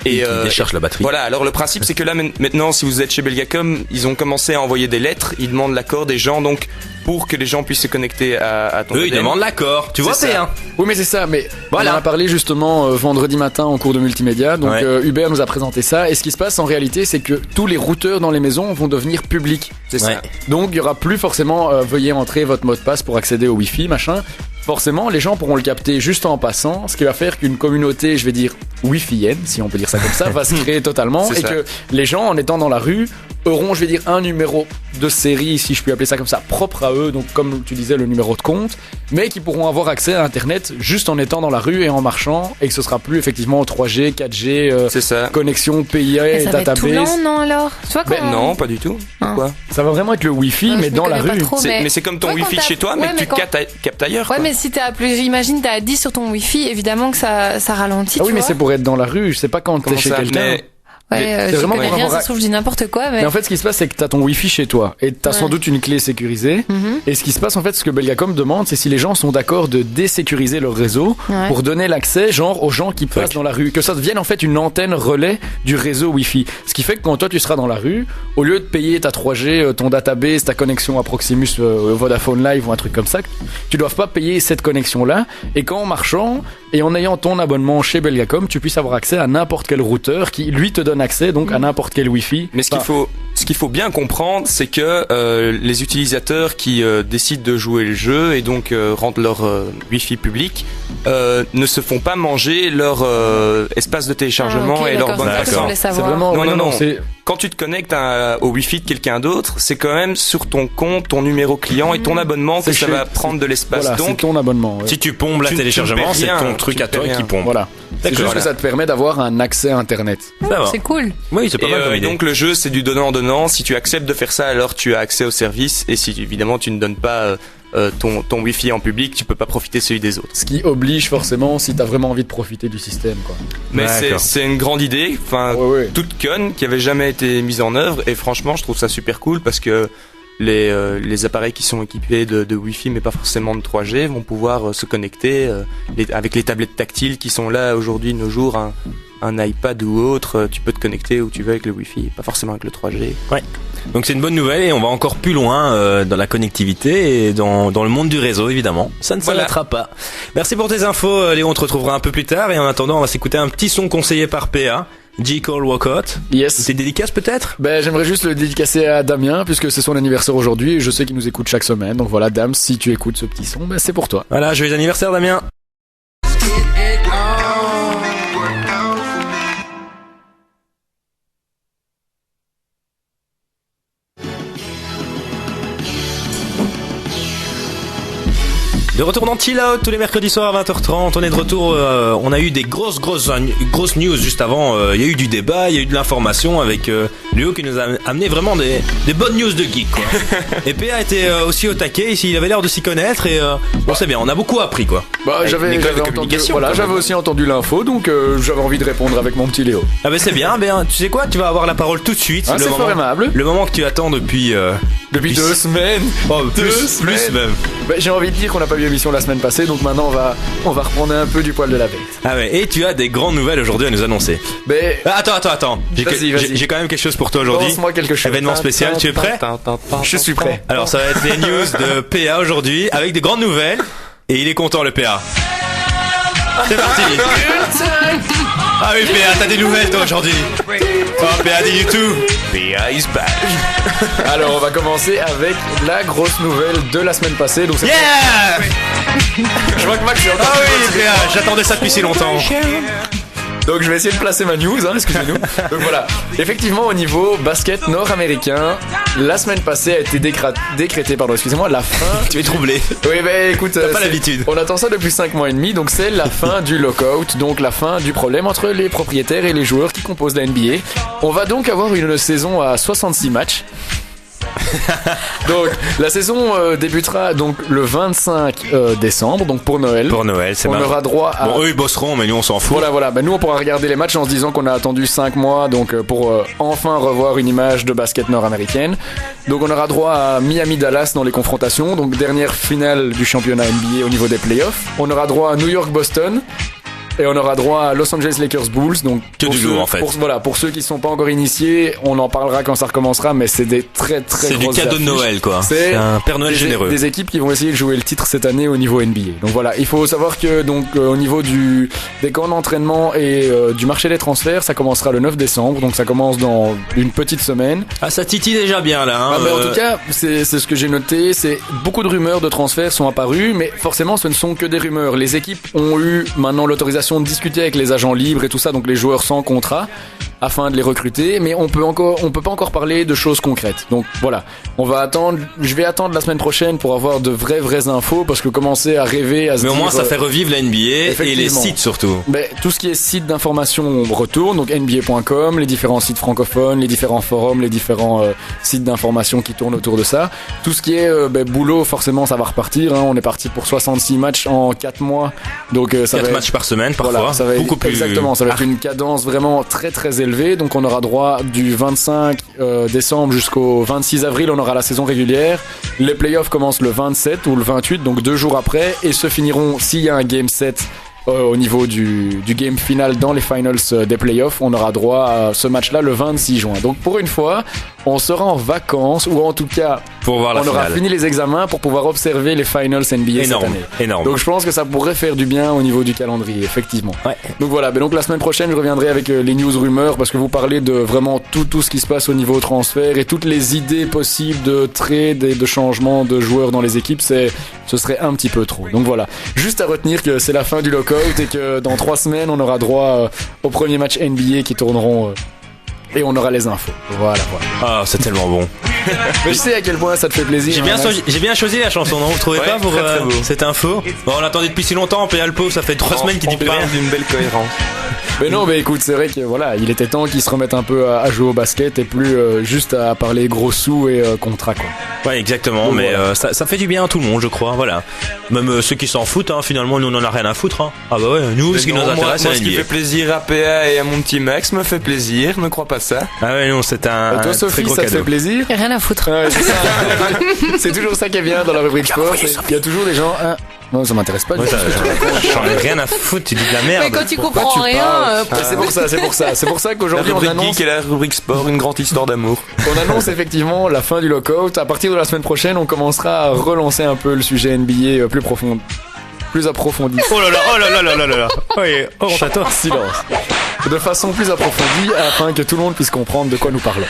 Et qui décharge la batterie. Voilà, alors le principe c'est que là maintenant si vous êtes chez Belgacom, ils ont commencé à envoyer des lettres, ils demandent l'accord des gens donc pour que les gens puissent se connecter à ton Eux, ils modem. demandent l'accord. Tu vois, C'est c'est ça. hein. Oui, mais c'est ça. Mais Voilà. on en a parlé justement vendredi matin en cours de multimédia. Donc Ouais. Hubert nous a présenté ça. Et ce qui se passe en réalité, c'est que tous les routeurs dans les maisons vont devenir publics. C'est Ouais. ça. Donc il y aura plus forcément veuillez entrer votre mot de passe pour accéder au Wi-Fi, machin. Forcément, les gens pourront le capter juste en passant, ce qui va faire qu'une communauté, je vais dire Wi-Fienne, si on peut dire ça comme ça, va se créer totalement C'est et ça. que les gens, en étant dans la rue, auront, je vais dire, un numéro de série, si je puis appeler ça comme ça, propre à eux, donc comme tu disais, le numéro de compte, mais qui pourront avoir accès à Internet juste en étant dans la rue et en marchant, et que ce sera plus effectivement 3G, 4G, C'est ça. connexion PIA, Et ça va être tout lent, database. non, alors? Tu vois, quand... Non, pas du tout. Ah. Pourquoi Ça va vraiment être le Wi-Fi, Ouais, mais je m'y dans la connais pas rue. trop, Mais c'est comme ton Ouais, quand Wi-Fi de t'as- chez toi, ouais, mais que mais tu quand- captes ailleurs. Ouais, quoi. mais si t'es à plus, j'imagine t'es à 10 sur ton Wi-Fi, évidemment que ça ralentit, Ah oui, tu mais vois. c'est pour être dans la rue, c'est pas quand t'es Comment chez ça quelqu'un. Mais Ouais, c'est je vraiment connais pour rien, avoir ça se trouve, je dis n'importe quoi, mais... Mais en fait, ce qui se passe, c'est que tu as ton Wi-Fi chez toi et tu as sans Ouais. doute une clé sécurisée. Mhm. Et ce qui se passe, en fait, ce que Belgacom demande, c'est si les gens sont d'accord de désécuriser leur réseau Ouais. pour donner l'accès, genre, aux gens qui passent dans la rue. Que ça devienne, en fait, une antenne relais du réseau Wi-Fi. Ce qui fait que quand toi, tu seras dans la rue, au lieu de payer ta 3G, ton database, ta connexion à Proximus, Vodafone Live ou un truc comme ça, tu dois pas payer cette connexion-là. Et qu'en marchant et en ayant ton abonnement chez Belgacom, tu puisses avoir accès à n'importe quel routeur qui, lui, te donne accès, donc, à n'importe quel Wi-Fi. Mais ce qu'il faut bien comprendre, c'est que les utilisateurs qui décident de jouer le jeu et donc rendent leur Wi-Fi public ne se font pas manger leur espace de téléchargement Ah, ok, et leur d'accord, bande c'est ça que je passante. voulais C'est savoir. vraiment, Non, oui, non, non. c'est, Quand tu te connectes au Wi-Fi de quelqu'un d'autre, c'est quand même sur ton compte, ton numéro client et ton abonnement que C'est ça chez- va prendre de l'espace. voilà, c'est Donc, ton abonnement. ouais. Si tu pompes la Tu- téléchargement, tu ne c'est paies ton rien, truc tu à ne paies toi rien. qui pompe. Voilà. C'est juste voilà. que ça te permet d'avoir un accès à Internet. Ça va. C'est cool. Oui, c'est pas Et, mal comme idée. donc le jeu c'est du donnant-donnant. Si tu acceptes de faire ça, alors tu as accès au service. Et si évidemment tu ne donnes pas ton Wi-Fi en public, tu peux pas profiter celui des autres. Ce qui oblige forcément si t'as vraiment envie de profiter du système, quoi. Mais D'accord. c'est une grande idée, enfin Ouais, ouais. toute conne qui avait jamais été mise en œuvre. Et franchement, je trouve ça super cool parce que les appareils qui sont équipés de Wi-Fi mais pas forcément de 3G vont pouvoir se connecter avec les tablettes tactiles qui sont là aujourd'hui de nos jours. Un iPad ou autre, tu peux te connecter où tu veux avec le Wi-Fi, pas forcément avec le 3G. Donc c'est une bonne nouvelle et on va encore plus loin dans la connectivité et dans le monde du réseau évidemment. Ça ne Voilà. s'arrêtera pas. Merci pour tes infos Léon, on te retrouvera un peu plus tard et en attendant on va s'écouter un petit son conseillé par PA. J. Cole Walkout. Yes. C'est dédicace peut-être? Ben, j'aimerais juste le dédicacer à Damien, puisque c'est son anniversaire aujourd'hui, et je sais qu'il nous écoute chaque semaine. Donc voilà, Dame, si tu écoutes ce petit son, ben, c'est pour toi. Voilà, joyeux anniversaire Damien. De retour dans Chill Out tous les mercredis soirs à 20h30. On est de retour. On a eu des grosses news juste avant. Il y a eu du débat, il y a eu de l'information avec Léo qui nous a amené vraiment des bonnes news de geek. Quoi. Et PA était aussi au taquet. Ici, il avait l'air de s'y connaître et bon, c'est bien. On a beaucoup appris quoi. Bah, Avec j'avais une école de entendu, communication, voilà, quand j'avais même. aussi entendu l'info, donc j'avais envie de répondre avec mon petit Léo. Ah ben c'est bien. Ben tu sais quoi, tu vas avoir la parole tout de suite. Ah, c'est fort aimable. Le moment que tu attends depuis. Depuis 2 semaines. Oh, Deux plus semaines. même. Ben, j'ai envie de dire qu'on n'a pas eu l'émission la semaine passée, donc maintenant on va reprendre un peu du poil de la bête. Ah ouais. Et tu as des grandes nouvelles aujourd'hui à nous annoncer. Ben, Ah, attends. Vas-y. J'ai quand même quelque chose pour toi aujourd'hui. lance-moi quelque chose. Événement spécial. Tu es prêt? Je suis prêt. Alors ça va être les news de PA aujourd'hui avec des grandes nouvelles et il est content le PA. C'est parti. Ah oui PA, t'as des nouvelles toi aujourd'hui. Oh PA dit YouTube. PA is back. Alors, on va commencer avec la grosse nouvelle de la semaine passée. Donc, c'est Yeah. je vois que Max est encore Ah plus oui motivé. PA, j'attendais ça depuis si longtemps. Donc je vais essayer de placer ma news, hein, excusez-nous. Donc voilà, effectivement au niveau basket nord-américain, la semaine passée a été décrétée, excusez-moi, la fin... Tu es troublé. Oui ben écoute, T'as pas c'est- l'habitude. On attend ça depuis 5 mois et demi, donc c'est la fin du lockout, donc la fin du problème entre les propriétaires et les joueurs qui composent la NBA. On va donc avoir une saison à 66 matchs. Donc la saison débutera donc le 25 décembre, donc pour Noël. Pour Noël, c'est On marrant. aura droit à... Bon eux ils bosseront mais nous on s'en fout. Voilà. Ben, nous, on pourra regarder les matchs en se disant qu'on a attendu 5 mois donc pour enfin revoir une image de basket nord-américaine. Donc, on aura droit à Miami-Dallas dans les confrontations. Donc, dernière finale du championnat NBA au niveau des playoffs. On aura droit à New York-Boston. Et on aura droit à Los Angeles Lakers Bulls. Donc, Que pour du ceux, lourd, en fait. Pour ceux qui sont pas encore initiés, on en parlera quand ça recommencera, mais c'est des très C'est du grosses cadeau de affiches. Noël quoi. C'est C'est un Père Noël des, généreux. des équipes qui vont essayer de jouer le titre cette année au niveau NBA. Donc voilà, il faut savoir que donc au niveau des camps d'entraînement et du marché des transferts, ça commencera le 9 décembre. Donc ça commence dans une petite semaine. Ah ça titille déjà bien là. Hein, Ah, mais en tout cas, c'est ce que j'ai noté. C'est beaucoup de rumeurs de transferts sont apparues, mais forcément, ce ne sont que des rumeurs. Les équipes ont eu maintenant l'autorisation façon de discuter avec les agents libres et tout ça, donc les joueurs sans contrat, afin de les recruter, mais on peut pas encore parler de choses concrètes. Donc voilà, je vais attendre la semaine prochaine pour avoir de vraies infos, parce que commencer à rêver, à se Mais au dire, moins ça fait revivre la NBA et les effectivement. sites surtout. Tout ce qui est site d'information, on retourne, donc NBA.com, les différents sites francophones, les différents forums, les différents sites d'information qui tournent autour de ça. Tout ce qui est boulot, forcément ça va repartir, hein. On est parti pour 66 matchs en 4 mois, donc ça 4 va matchs par semaine parfois, voilà, ça va être, beaucoup plus. exactement, ça va être une cadence vraiment très élevée. Donc on aura droit du 25 décembre jusqu'au 26 avril, on aura la saison régulière. Les playoffs commencent le 27 ou le 28, donc 2 jours après, et se finiront, s'il y a un game 7 au niveau du game final dans les finals des playoffs, on aura droit à ce match-là le 26 juin. Donc pour une fois, on sera en vacances, ou en tout cas, Pour voir la on aura finale. fini les examens pour pouvoir observer les finals NBA Énorme, cette année. énorme. Donc je pense que ça pourrait faire du bien au niveau du calendrier, effectivement. Ouais. Donc voilà, donc la semaine prochaine, je reviendrai avec les news rumeurs, parce que vous parlez de vraiment tout ce qui se passe au niveau transfert et toutes les idées possibles de trade et de changement de joueurs dans les équipes, ce serait un petit peu trop. Donc voilà, juste à retenir que c'est la fin du lockout et que dans 3 semaines, on aura droit aux premiers matchs NBA qui tourneront et on aura les infos. Voilà. Ah, c'est tellement bon. Mais je sais à quel point ça te fait plaisir. J'ai bien choisi la chanson, non? Vous trouvez Ouais, pas pour très beau. cette info? Bon, on l'attendait depuis si longtemps, P.A. le pauvre, ça fait 3 semaines qu'il dit On plus rien. parle d'une belle cohérence. Mais non, mais écoute, c'est vrai que voilà, il était temps qu'ils se remettent un peu à jouer au basket et plus juste à parler gros sous et contrat, quoi. Ouais, exactement, Donc, mais voilà. ça fait du bien à tout le monde, je crois, voilà. Même ceux qui s'en foutent, hein, finalement, nous on en a rien à foutre, hein. Ah bah ouais, nous, ce qui nous Non, moi, intéresse, c'est ce qui la fait NBA. plaisir à PA et à mon petit Max me fait plaisir, ne crois pas ça. Ah ouais, non, c'est un Et toi, très Sophie, gros ça te cadeau. fait plaisir? Y a rien à foutre. Ouais, c'est ça. C'est toujours ça qui est bien dans la rubrique sport. Il y a toujours des gens. Non, ça m'intéresse pas. du Ouais, tout. J'en ai rien à foutre, tu dis de la merde. Mais quand tu Pourquoi comprends tu rien, parles C'est pour ça. C'est pour ça La qu'aujourd'hui on rubrique annonce, geek et la rubrique sport, une grande histoire d'amour. effectivement la fin du lockout. À partir de la semaine prochaine, on commencera à relancer un peu le sujet NBA plus approfondi. Oh là là. Oui, oh, château. Silence. De façon plus approfondie afin que tout le monde puisse comprendre de quoi nous parlons.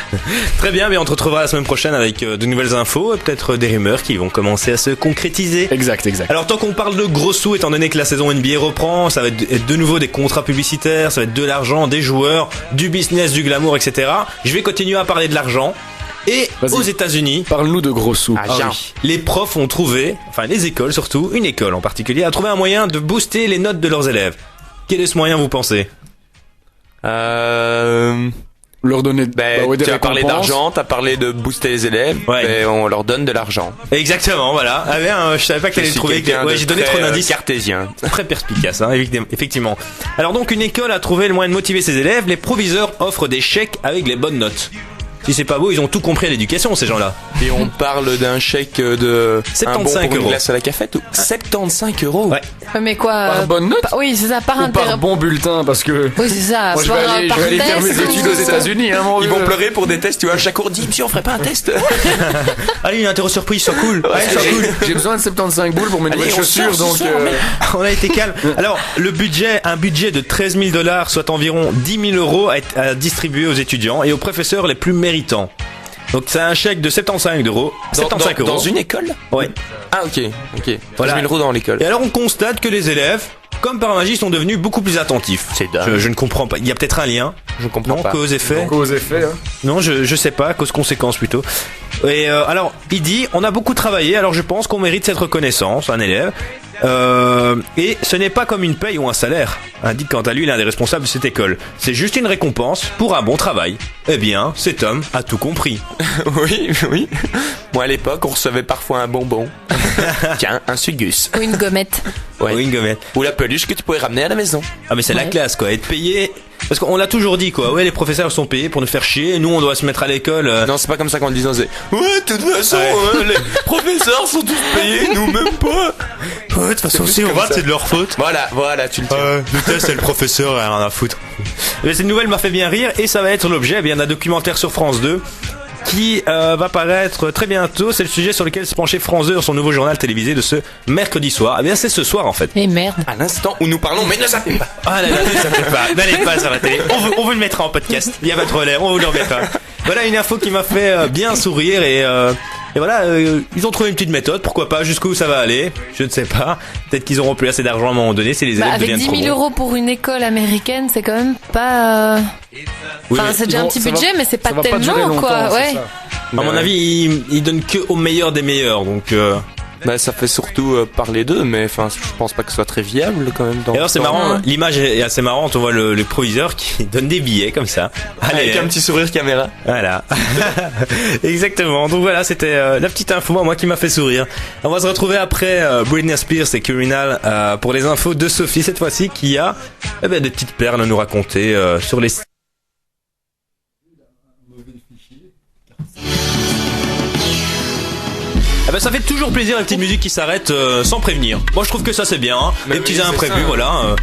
Très bien, mais on te retrouvera la semaine prochaine avec de nouvelles infos et peut-être des rumeurs qui vont commencer à se concrétiser. Exact. Alors tant qu'on parle de gros sous, étant donné que la saison NBA reprend, ça va être de nouveau des contrats publicitaires, ça va être de l'argent, des joueurs, du business, du glamour, etc. Je vais continuer à parler de l'argent. Et Vas-y. aux États-Unis, Parle-nous de gros sous. les profs ont trouvé, enfin les écoles surtout, une école en particulier, a trouvé un moyen de booster les notes de leurs élèves. Quel est ce moyen, vous pensez? Leur donner des Tu as parlé récompenses. d'argent, tu as parlé de booster les élèves, Ouais. mais on leur donne de l'argent. Exactement, voilà. Ah ben, je savais pas que t'allais le trouver. Ouais, j'ai donné trop d'indices. Cartésien. Très perspicace, hein, effectivement. Alors donc, une école a trouvé le moyen de motiver ses élèves. Les proviseurs offrent des chèques avec les bonnes notes. Si c'est pas beau, ils ont tout compris à l'éducation, ces gens-là. Et on parle d'un chèque de 75 un bon pour une euros. glace à la cafette ou 75 euros. Ouais. Mais quoi Par bonne note Oui, c'est ça, par Ou intérêt. par bon bulletin, parce que Oui, c'est ça. moi je vais aller faire mes études aux États-Unis, hein, mon Ils vieux. vont pleurer pour des tests, tu vois, à chaque cours, dis, monsieur, on ferait pas un test? Allez, une interro surprise, soit cool. Ouais, Parce soit que cool. j'ai besoin de 75 boules pour mes nouvelles on chaussures, sort donc ce soir, On a été calme. Alors, un budget de 13 000 $, soit environ 10 000 euros, à distribuer aux étudiants et aux professeurs les plus méritants. Donc, c'est un chèque de 75 euros. 75 euros. Dans une école? Ouais. Ah, ok. Voilà. 13 000 euros dans l'école. Et alors, on constate que les élèves, comme par magie, sont devenus beaucoup plus attentifs. C'est dingue. Je ne comprends pas. Il y a peut-être un lien. Je comprends Non, pas. cause effet. cause effet. Hein. Non, je sais pas, cause-conséquence plutôt. Et alors, il dit, on a beaucoup travaillé, alors je pense qu'on mérite cette reconnaissance, un élève. Et ce n'est pas comme une paye ou un salaire, indique quant à lui l'un des responsables de cette école. C'est juste une récompense pour un bon travail. Eh bien, cet homme a tout compris. Oui. Moi, à l'époque, on recevait parfois un bonbon. Tiens, un sugus. Ou une gommette. Ouais. Oui, une gommette. Ou la peluche que tu pouvais ramener à la maison. Ah mais c'est la Ouais. classe quoi, être payé. Parce qu'on l'a toujours dit quoi, ouais les professeurs sont payés pour nous faire chier, et nous on doit se mettre à l'école. Non, c'est pas comme ça qu'on le disait. On disait, ouais, de toute façon, Ouais. les professeurs sont tous payés, nous même pas. Ouais, de toute façon C'est plus comme ça. c'est de leur faute. Voilà, tu le tiens. Le test c'est le professeur, rien à foutre. Mais cette nouvelle m'a fait bien rire et ça va être l'objet d'un documentaire sur France 2 qui va paraître très bientôt. C'est le sujet sur lequel se penchait France 2 dans son nouveau journal télévisé de ce mercredi soir. Eh bien c'est ce soir en fait. Et merde. À l'instant où nous parlons, mais ne zappez pas. Ah là là, ça fait pas. N'allez pas sur la télé. On vous le mettra en podcast. Il y a pas de relais, on vous le remettra. Voilà une info qui m'a fait bien sourire et Et voilà, ils ont trouvé une petite méthode, pourquoi pas, jusqu'où ça va aller, je ne sais pas. Peut-être qu'ils auront plus assez d'argent à un moment donné si les élèves Avec deviennent 10 trop 000 bons. euros pour une école américaine, c'est quand même pas. Oui, Enfin, mais c'est déjà un petit ça va- budget, mais c'est pas ça va pas durer tellement, longtemps, quoi. c'est Ouais. ça. à mon avis, ils donnent que au meilleur des meilleurs, donc... Bah, ça fait surtout parler d'eux, mais enfin, je pense pas que ce soit très viable quand même. Et alors c'est dans- marrant, l'image est assez marrante, on voit le proviseur qui donne des billets comme ça. Avec un petit sourire caméra. Voilà. Exactement. Donc voilà, c'était la petite info moi qui m'a fait sourire. On va se retrouver après Britney Spears et Curinal pour les infos de Sophie cette fois-ci qui a des petites perles à nous raconter sur les... Eh ben ça fait toujours plaisir les petites musiques qui s'arrêtent sans prévenir. Moi je trouve que ça c'est bien, hein. Mais Les petits oui, c'est imprévus, ça. voilà.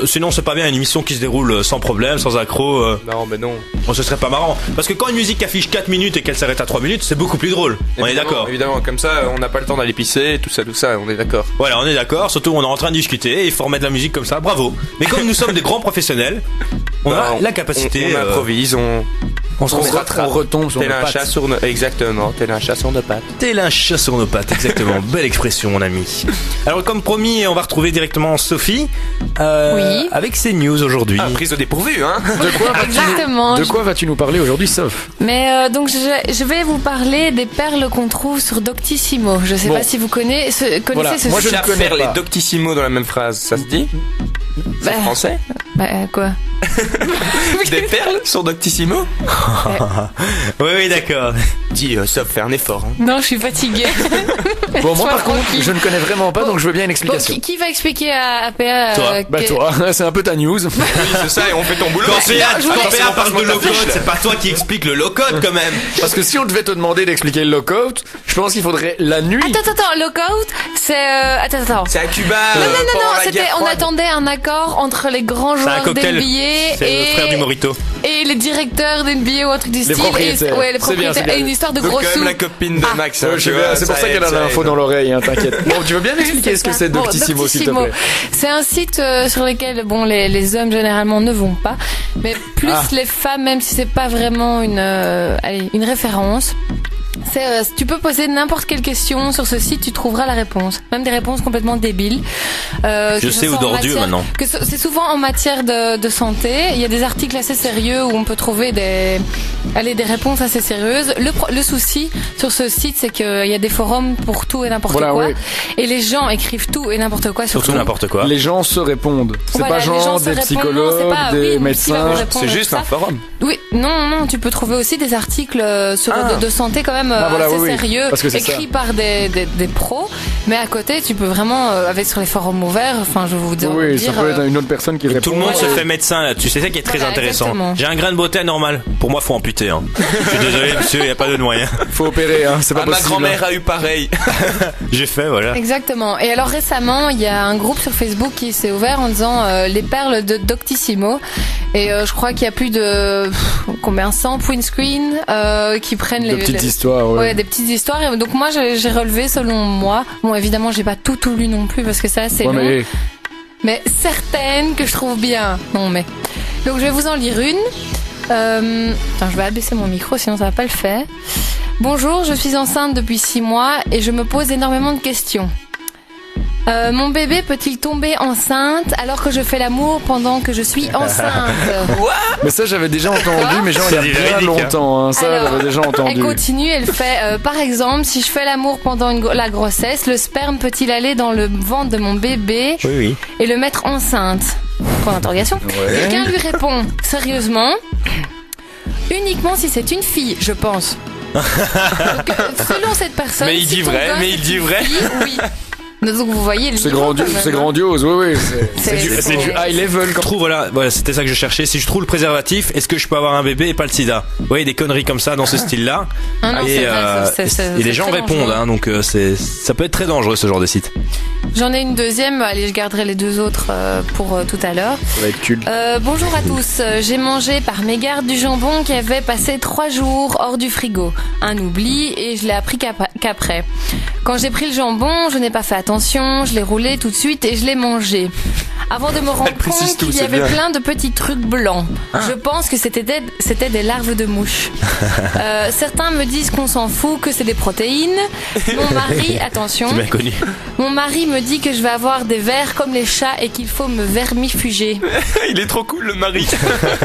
Sinon c'est pas bien une émission qui se déroule sans problème, sans accroc. Non, mais non. Bon, ce serait pas marrant. Parce que quand une musique affiche 4 minutes et qu'elle s'arrête à 3 minutes, c'est beaucoup plus drôle. On est Évidemment, d'accord. Évidemment, comme ça, on n'a pas le temps d'aller pisser, tout ça, on est d'accord. Voilà, on est d'accord. Surtout, on est en train de discuter et il faut remettre de la musique comme ça. Bravo. Mais comme nous sommes des grands professionnels, on a la capacité. On improvise, on se on se rattrape. rattrape. On retombe sur Tel nos un pattes. chat sur nos... Exactement, tel un chat sur nos pattes. Tel un chat sur nos pattes, exactement. Belle expression, mon ami. Alors, comme promis, on va retrouver directement Sophie. Oui. Avec ses news aujourd'hui. Ah, prise au dépourvu, hein. Exactement. De quoi vas-tu nous parler aujourd'hui, Soph? Mais donc je vais vous parler des perles qu'on trouve sur Doctissimo. Je sais Bon. pas si vous connaissez Voilà, ce moi, je site. ne connais Faire les pas. doctissimo dans la même phrase, ça se dit? C'est Bah, français? quoi Des perles sur doctissimo? Oui, d'accord. Dis, sauf faire un effort, hein. Non, je suis fatiguée. Bon, moi Sois par contre, tranquille. je ne connais vraiment pas, donc je veux bien une Bon, explication. qui va expliquer à PA Toi. Bah que- toi, c'est un peu ta news. Oui, c'est ça, et on fait ton boulot. Quand PA Attention, parle de passe-moi ta low-code, fiche, là. c'est pas toi qui explique le low-code quand même. Parce que si on devait te demander d'expliquer le lockout, je pense qu'il faudrait la nuit. Attends, lockout, c'est attends. C'est à Cuba. Non, pendant la c'était guerre on froide. attendait un accord entre les grands C'est un joueurs cocktail. d'NBA C'est le frère du Morito. et les directeurs d'NBA ou un truc du style. propriétaires. Et, ouais, les C'est bien, propriétaires. c'est bien. Et une histoire de Donc, gros quand sous. même la copine de Max. hein, Je tu sais vois, bien, c'est pour ça aide, qu'elle a l'info aide. dans l'oreille, hein, t'inquiète. Bon, tu veux bien m'expliquer ce que c'est Bon, Doctissimo, s'il te plaît? C'est un site sur lequel les hommes généralement ne vont pas, mais plus les femmes, même si c'est pas vraiment une référence. Tu peux poser n'importe quelle question sur ce site, tu trouveras la réponse. Même des réponses complètement débiles. Je sais où d'ordure maintenant. C'est souvent en matière de santé. Il y a des articles assez sérieux où on peut trouver des réponses assez sérieuses. Le souci sur ce site, c'est qu'il y a des forums pour tout et n'importe Voilà, quoi. oui. Et les gens écrivent tout et n'importe quoi sur Surtout tout. n'importe quoi. Les gens se répondent. C'est Voilà, pas les gens genre se des répondent, psychologues, c'est pas, des oui, qui va médecins. vous répondre C'est à juste tout un ça. forum. Oui, non, tu peux trouver aussi des articles de santé quand même Ah, voilà, assez oui, sérieux, parce que c'est écrits ça. par des pros, mais à côté tu peux vraiment, avec sur les forums ouverts, enfin je vais vous dire. Oui, ça peut être une autre personne qui répond. Tout le monde se Voilà. fait médecin là-dessus, c'est ça qui est très Voilà, intéressant. exactement. J'ai un grain de beauté anormal. Pour moi, faut amputer. Hein. Je suis désolé, monsieur, y a pas de moyen. Faut opérer, hein, c'est pas Ah, ma possible. grand-mère a eu pareil. J'ai fait, voilà. Exactement. Et alors récemment, il y a un groupe sur Facebook qui s'est ouvert en disant les perles de Doctissimo. Et je crois qu'il y a plus de combien 100 print screen qui prennent De petites histoires, ouais. Ouais, des petites histoires. Et donc moi, j'ai relevé selon moi. Bon, évidemment, j'ai pas tout lu non plus parce que ça, c'est Ouais, long. Mais certaines que je trouve bien. Non, mais donc je vais vous en lire une. Attends, je vais abaisser mon micro, sinon ça va pas le faire. Bonjour, je suis enceinte depuis 6 mois et je me pose énormément de questions. Mon bébé peut-il tomber enceinte alors que je fais l'amour pendant que je suis enceinte? Mais ça, j'avais déjà entendu, mais genre il y a C'est bien véridique, hein. longtemps. Hein. Ça, Alors, j'avais déjà Elle entendu. continue, elle fait par exemple, si je fais l'amour pendant la grossesse, le sperme peut-il aller dans le ventre de mon bébé Oui. et le mettre enceinte? Point d'interrogation. Ouais. Quelqu'un lui répond sérieusement, uniquement si c'est une fille, je pense. Donc, selon cette personne, Mais il si dit ton vrai, gosse mais il est dit une vrai. fille, oui. Donc vous voyez, le C'est niveau, grandiose, quand même, c'est hein. grandiose, oui, oui. C'est du high level. Je trouve, voilà, c'était ça que je cherchais. Si je trouve le préservatif, est-ce que je peux avoir un bébé et pas le sida? Vous voyez, des conneries comme ça dans ce style-là. Ah non, et c'est vrai, c'est et les gens très répondent, dangereux. hein, donc ça peut être très dangereux ce genre de site. J'en ai une deuxième, allez, je garderai les deux autres pour tout à l'heure. Ça va être culte. Bonjour à tous, j'ai mangé par mégarde du jambon qui avait passé 3 jours hors du frigo. Un oubli et je l'ai appris qu'après. Quand j'ai pris le jambon, je n'ai pas fait attention, je l'ai roulé tout de suite et je l'ai mangé. avant de me rendre précise compte tout, qu'il y c'est avait bien. plein de petits trucs blancs. Je pense que c'était des larves de mouches. Certains me disent qu'on s'en fout, que c'est des protéines. Mon mari, attention, C'est bien connu. mon mari me dit que je vais avoir des vers comme les chats et qu'il faut me vermifuger. Il est trop cool, le mari.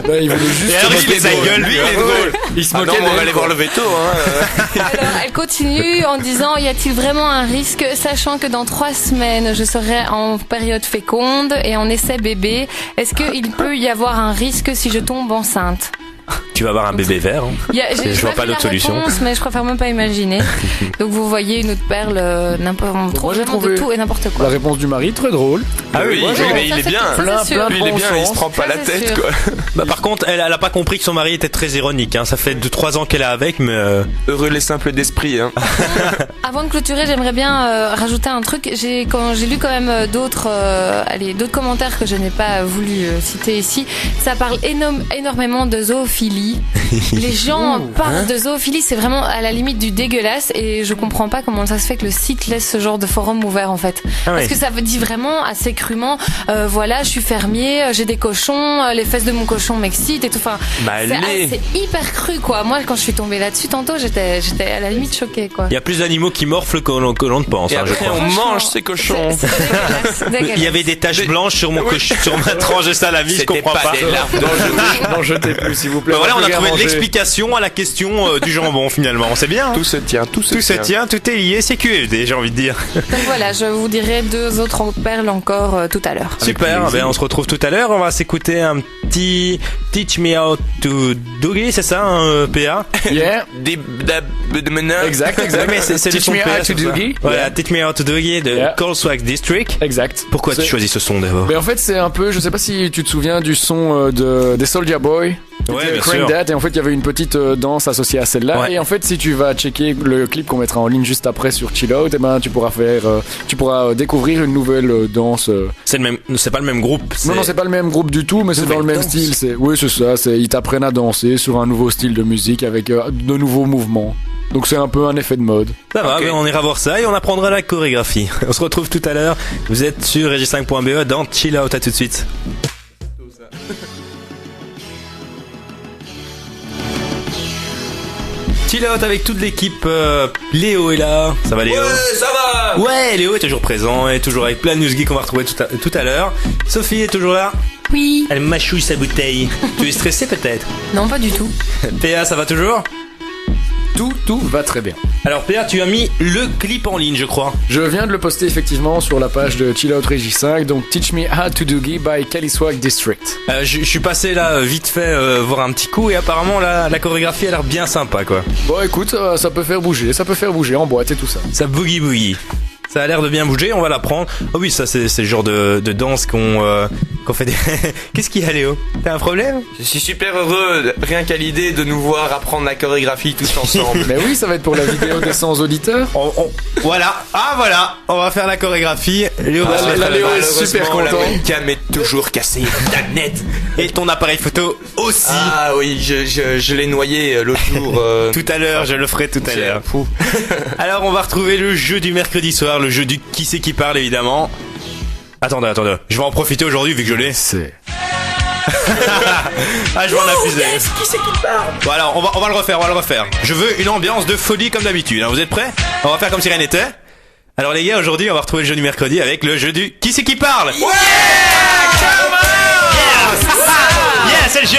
Bah, il voulait juste Et alors, se il moquer les a de- gueule, lui, il est drôle. Il se Ah non, moquait mais on va d'elle, aller quoi. voir le veto, hein. Alors, elle continue en disant, y a-t-il vraiment un risque, sachant que dans 3 semaines, je serai en période féconde et en essai bébé. Est-ce qu'il peut y avoir un risque si je tombe enceinte? Tu vas avoir un bébé vert. Hein. Je vois pas fait d'autre la solution. réponse, mais je préfère même pas imaginer. Donc vous voyez une autre perle, on trouve j'ai vraiment de trouvé tout et n'importe La quoi. réponse du mari, très drôle. Ah oui, Oui, oui, mais il ça, est c'est- bien. ça, c'est Plein, sûr. plein Lui, il est bon bien, il se sens. prend pas Ça, la c'est tête, sûr. quoi. Bah, par contre, elle a pas compris que son mari était très ironique. Hein. Ça fait 2-3 ans qu'elle est avec, mais Heureux les simples d'esprit, hein. Avant de clôturer, j'aimerais bien rajouter un truc. Quand j'ai lu quand même d'autres commentaires que je n'ai pas voulu citer ici, ça parle énormément de zoophilie. Les gens parlent de zoophilie, c'est vraiment à la limite du dégueulasse et je comprends pas comment ça se fait que le site laisse ce genre de forum ouvert en fait. Ah Parce oui. que ça dit vraiment assez crûment, voilà, je suis fermier, j'ai des cochons, les fesses de mon cochon m'excitent et tout. Enfin, Bah, c'est hyper cru quoi. Moi, quand je suis tombée là-dessus tantôt, j'étais à la limite choquée quoi. il y a plus d'animaux qui morflent que l'on ne pense. Et Hein, je après, crois. on Franchement, mange ces cochons. C'est dégueulasse, dégueulasse. Il y avait des taches blanches sur mon sur ma tranche de salami, je C'était comprends pas. des larves N'en jetez plus, s'il vous plaît. Bah voilà, on a plus rien trouvé manger. l'explication à la question du jambon finalement. C'est bien. Hein. Tout se tient, tout se Tout se tient. tient, tout est lié, c'est QFD, j'ai envie de dire. Donc voilà, je vous dirai 2 autres perles encore tout à l'heure. Super, ben on se retrouve tout à l'heure. On va s'écouter un petit Teach Me How to Doogie, c'est ça, hein, PA? Yeah, exact, exact. Ouais, mais c'est le Teach son me PA, how to c'est ça. doogie. Voilà, Teach Me How to Doogie de Yeah. Coleswag District. Exact. Pourquoi tu C'est- choisis ce son d'abord? Mais en fait, c'est un peu, je sais pas si tu te souviens du son des Soulja Boy. Ouais, C'était bien Crank sûr. That, et en fait, il y avait une petite danse associée à celle-là. Ouais. Et en fait, si tu vas checker le clip qu'on mettra en ligne juste après sur Chill Out, eh ben, tu pourras découvrir une nouvelle danse. C'est le même, c'est pas le même groupe. Non, c'est pas le même groupe du tout, mais c'est dans le même danse. style. Oui, c'est ça. Ils t'apprennent à danser sur un nouveau style de musique avec de nouveaux mouvements. Donc c'est un peu un effet de mode. Ça va, Ok. ben on ira voir ça et on apprendra la chorégraphie. On se retrouve tout à l'heure. Vous êtes sur regi5.be dans Chill Out, à tout de suite. Chill Out avec toute l'équipe. Léo est là. Ça va Léo? ça va. Ouais, Léo est toujours présent et toujours avec plein de news geeks qu'on va retrouver tout à l'heure. Sophie est toujours là. Oui. Elle mâchouille sa bouteille. Tu es stressé peut-être? Non, pas du tout. PA, ça va toujours? Tout va très bien. Alors PA, tu as mis le clip en ligne, je crois. Je viens de le poster effectivement sur la page de Chill Out Régie 5, donc Teach Me How to Doogie by Coleswag District. Je suis passé là vite fait voir un petit coup et apparemment la chorégraphie a l'air bien sympa quoi. Bon écoute, ça peut faire bouger en boîte et tout ça. Ça boogie. Ça a l'air de bien bouger, on va la prendre. Oh oui, ça c'est le genre de danse qu'on fait des... Qu'est-ce qu'il y a Léo? T'as un problème? Je suis super heureux, rien qu'à l'idée de nous voir apprendre la chorégraphie tous ensemble. Mais oui, ça va être pour la vidéo des 100 auditeurs. Voilà, voilà, on va faire la chorégraphie. Léo va se mettre à Léo est Malheureusement, super content. La webcam est toujours cassée. La net. et ton appareil photo aussi. Ah oui, je l'ai noyé l'autre jour. Tout à l'heure, je le ferai tout à l'heure. Fou. Alors on va retrouver le jeu du mercredi soir, le jeu du qui c'est qui parle évidemment. Attendez, je vais en profiter aujourd'hui vu que je l'ai. C'est... Ah, je vais en abuser. Qui c'est qui parle? Voilà, on va le refaire. Je veux une ambiance de folie comme d'habitude. Hein. Vous êtes prêts? On va faire comme si rien n'était. Alors les gars, aujourd'hui, on va retrouver le jeu du mercredi avec le jeu du qui c'est qui parle. Ouais! Yeah, c'est le jeu,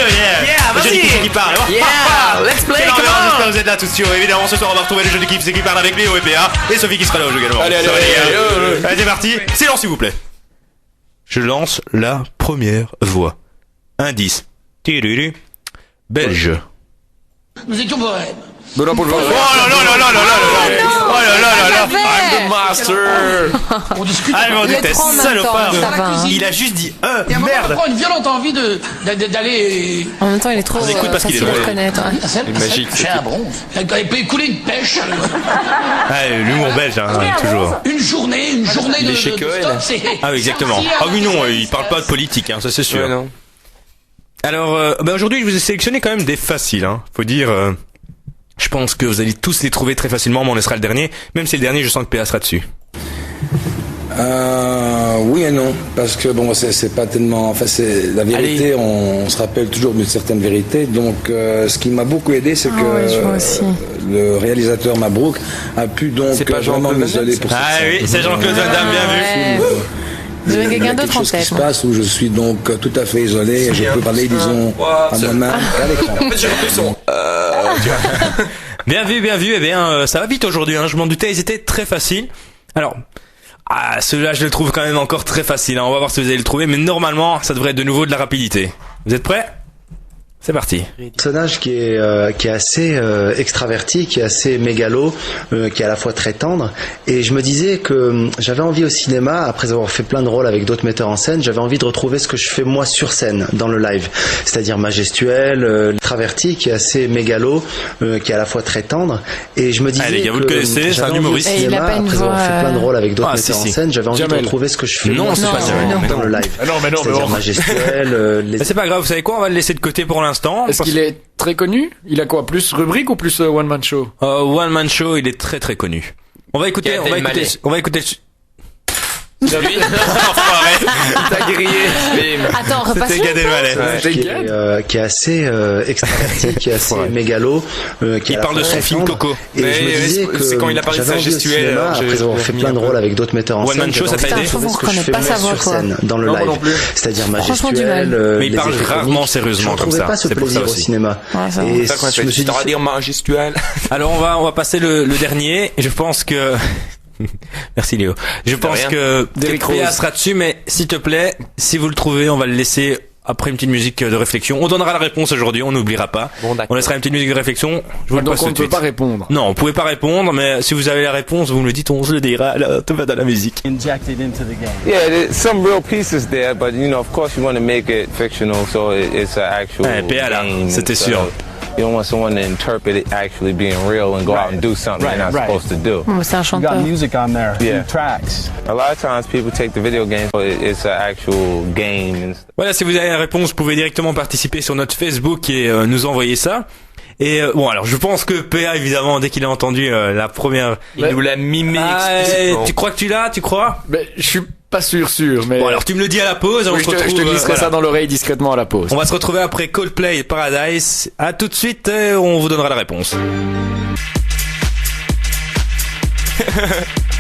le jeu du qui c'est qui parle. let's play, Quelle ambiance, j'espère que vous êtes là tous sur. Évidemment, ce soir, on va retrouver le jeu du qui c'est qui parle avec Léo et PA et Sophie qui sera là au jeu également. Allez, Ça va, les gars allez. Allez, c'est parti. Silence, s'il vous plaît. Je lance la première voix. Indice. Tidulu. Belge. Nous étions bohèmes. De là pour le voir. Oh là là là là là là là. Oh là là là là. I'm the master. On discute. Ah, mais on Les était trois en même salopard. temps, ça va, hein. Il a juste dit Et à un moment, on merde. prend une violente envie d'aller. En même temps, il est trop On écoute parce qu'il est facile à drôle. reconnaître. Ouais. magique, J'ai un bronze. Elle peut couler une pêche. Ah, l'humour belge, hein, toujours. Une journée Il de est chez de Cohen. stop, c'est. Ah oui, exactement. c'est Ah oui, non, c'est- il parle pas de politique, hein, ça c'est sûr. Ouais, non. Alors, aujourd'hui, je vous ai sélectionné quand même des faciles, hein. Faut dire, je pense que vous allez tous les trouver très facilement, mais on laissera le dernier. Même si le dernier, je sens que PA sera dessus. Oui et non, parce que bon, c'est pas tellement. Enfin, c'est la vérité. On se rappelle toujours d'une certaine vérité. Donc, ce qui m'a beaucoup aidé, c'est que ouais, je vois aussi. le réalisateur Mabrouk a pu donc C'est pas vraiment Jean-Claude m'isoler pour cette Ah scène. oui, c'est Jean-Claude Van Damme, bien vu. Ouais. J'avais Il y a quelqu'un quelque d'autre en chose qui tête. se moi. passe où je suis donc tout à fait isolé et je peux parler, disons, à moi-même à l'écran. En fait, j'ai repris son. Bien vu, bien vu. Eh bien, ça va vite aujourd'hui, hein. Je m'en doutais, ils étaient très faciles. Alors, celui-là, je le trouve quand même encore très facile, hein. On va voir si vous allez le trouver, mais normalement, ça devrait être de nouveau de la rapidité. Vous êtes prêts? C'est parti. Personnage qui est assez extraverti, qui est assez mégalo, qui est à la fois très tendre. Et je me disais que j'avais envie au cinéma, après avoir fait plein de rôles avec d'autres metteurs en scène, j'avais envie de retrouver ce que je fais moi sur scène, dans le live. C'est-à-dire majestuel, extraverti, qui est assez mégalo, qui est à la fois très tendre. Et je me disais les gars, vous que le connaissez, c'est un j'avais envie au humoriste. Et il a cinéma, pas une après avoir voix, fait plein de rôles avec d'autres Ah, metteurs si, en si. scène, j'avais envie de Jamel. retrouver ce que je fais Non, moi c'est pas sur Jamel, scène, mais dans non. le live. Non, mais C'est-à-dire majestuel, les Mais c'est pas grave, vous savez quoi? On va le laisser de côté pour l'instant. Est-ce qu'il est très connu? Il a quoi? Plus rubrique ou plus one man show? One Man Show, il est très très connu. On va écouter, Gad Elmaleh. on va écouter. C'est lui. Il t'a grillé. Attends, repasse. C'était Gad Elmaleh. qui est assez extraverti, qui est assez mégalo, qui Il est à la parle de fois son très film tendre. Coco. Et Mais je me disais c'est que quand il a parlé de j'avais sa envie au gestuelle, cinéma, alors après avoir fait plein de rôles avec d'autres metteurs en One scène, Man Show, ça j'avais t'a envie aidé de retrouver ce que Putain, je je fais reconnais pas moi sa voix, sur quoi. scène, dans le Non, moi live. non plus. C'est-à-dire Franchement, du mal. majestuel, Mais il les parle effets rarement comiques. sérieusement Je comme retrouvais ça. pas ce C'est pour ça plaisir au aussi. cinéma. Ouais, ça va. Et Ça qu'on je me suis dit, t'auras dire majestuel. Alors on va passer le dernier. Je pense que merci Léo. Je pense rien. que Derrick PA Rose. sera dessus, mais s'il te plaît, si vous le trouvez, on va le laisser après une petite musique de réflexion. On donnera la réponse aujourd'hui, on n'oubliera pas. Bon, d'accord. On laissera une petite musique de réflexion. Je vous le Donc passe on tout ne de peut suite. pas répondre. Non, on pouvait pas répondre, mais si vous avez la réponse, vous me le dites, on se le dira. Alors, tout va dans la musique. Yeah, there's some real pieces there, but you know, of course, you want to make it fictional, so it's an actual Ouais, PA là, game. c'était instead sûr. of- You don't want someone to interpret it actually being real and go out and do something they're not supposed to do. Bon, c'est un chanteur. Yeah. A lot of times people take the video game, so it's an actual game. Voilà, si vous avez la réponse, vous pouvez directement participer sur notre Facebook et nous envoyer ça. Et bon, alors je pense que PA, évidemment, dès qu'il a entendu la première... Il nous l'a mimé explicitement. tu crois que tu l'as? Tu crois? Mais je suis pas sûr, mais. Bon, alors tu me le dis à la pause, on Oui, se je te retrouve... glisserai voilà. ça dans l'oreille discrètement à la pause. On va se retrouver après Coldplay et Paradise. À tout de suite, on vous donnera la réponse.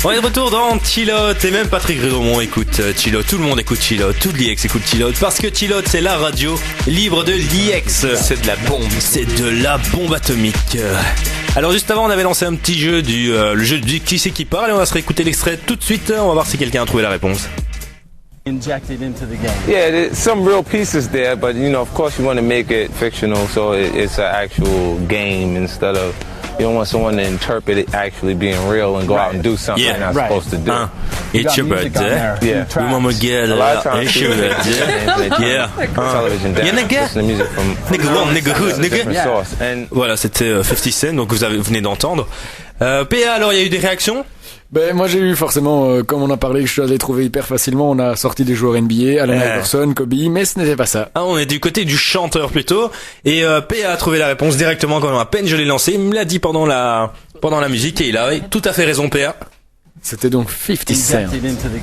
On est de retour dans Chill-Out et même Patrick Rédomont écoute Chill-Out. Tout le monde écoute Chill-Out. Tout l'IEX écoute Chill-Out parce que Chill-Out c'est la radio libre de l'IEX. C'est de la bombe. C'est de la bombe atomique. Alors juste avant on avait lancé un petit jeu le jeu du qui c'est qui parle et on va se réécouter l'extrait tout de suite. On va voir si quelqu'un a trouvé la réponse. Yeah, there's some real pieces there, but you know, of course, you want to make it fictional, so it's an actual game instead of. You don't want someone to interpret it actually being real and go out and do something Yeah. they're not supposed to do. It's your birthday. Yeah. Maman gueule. A lot of times It's people your listen birthday. to Yeah. television Yeah, down, nigga. listen to music from Nigga one, nigga hood, nigga. different source. And Voilà, c'était 50 Cent, donc vous venez d'entendre. PA, alors il y a eu des réactions? Ben, moi j'ai eu forcément, comme on a parlé, que je suis allé trouver hyper facilement, on a sorti des joueurs NBA, Allen Iverson, Kobe, mais ce n'était pas ça. Ah, on est du côté du chanteur plutôt. Et PA a trouvé la réponse directement quand à peine je l'ai lancé. Il me l'a dit pendant la musique et il a tout à fait raison, PA. C'était donc 50 Cent.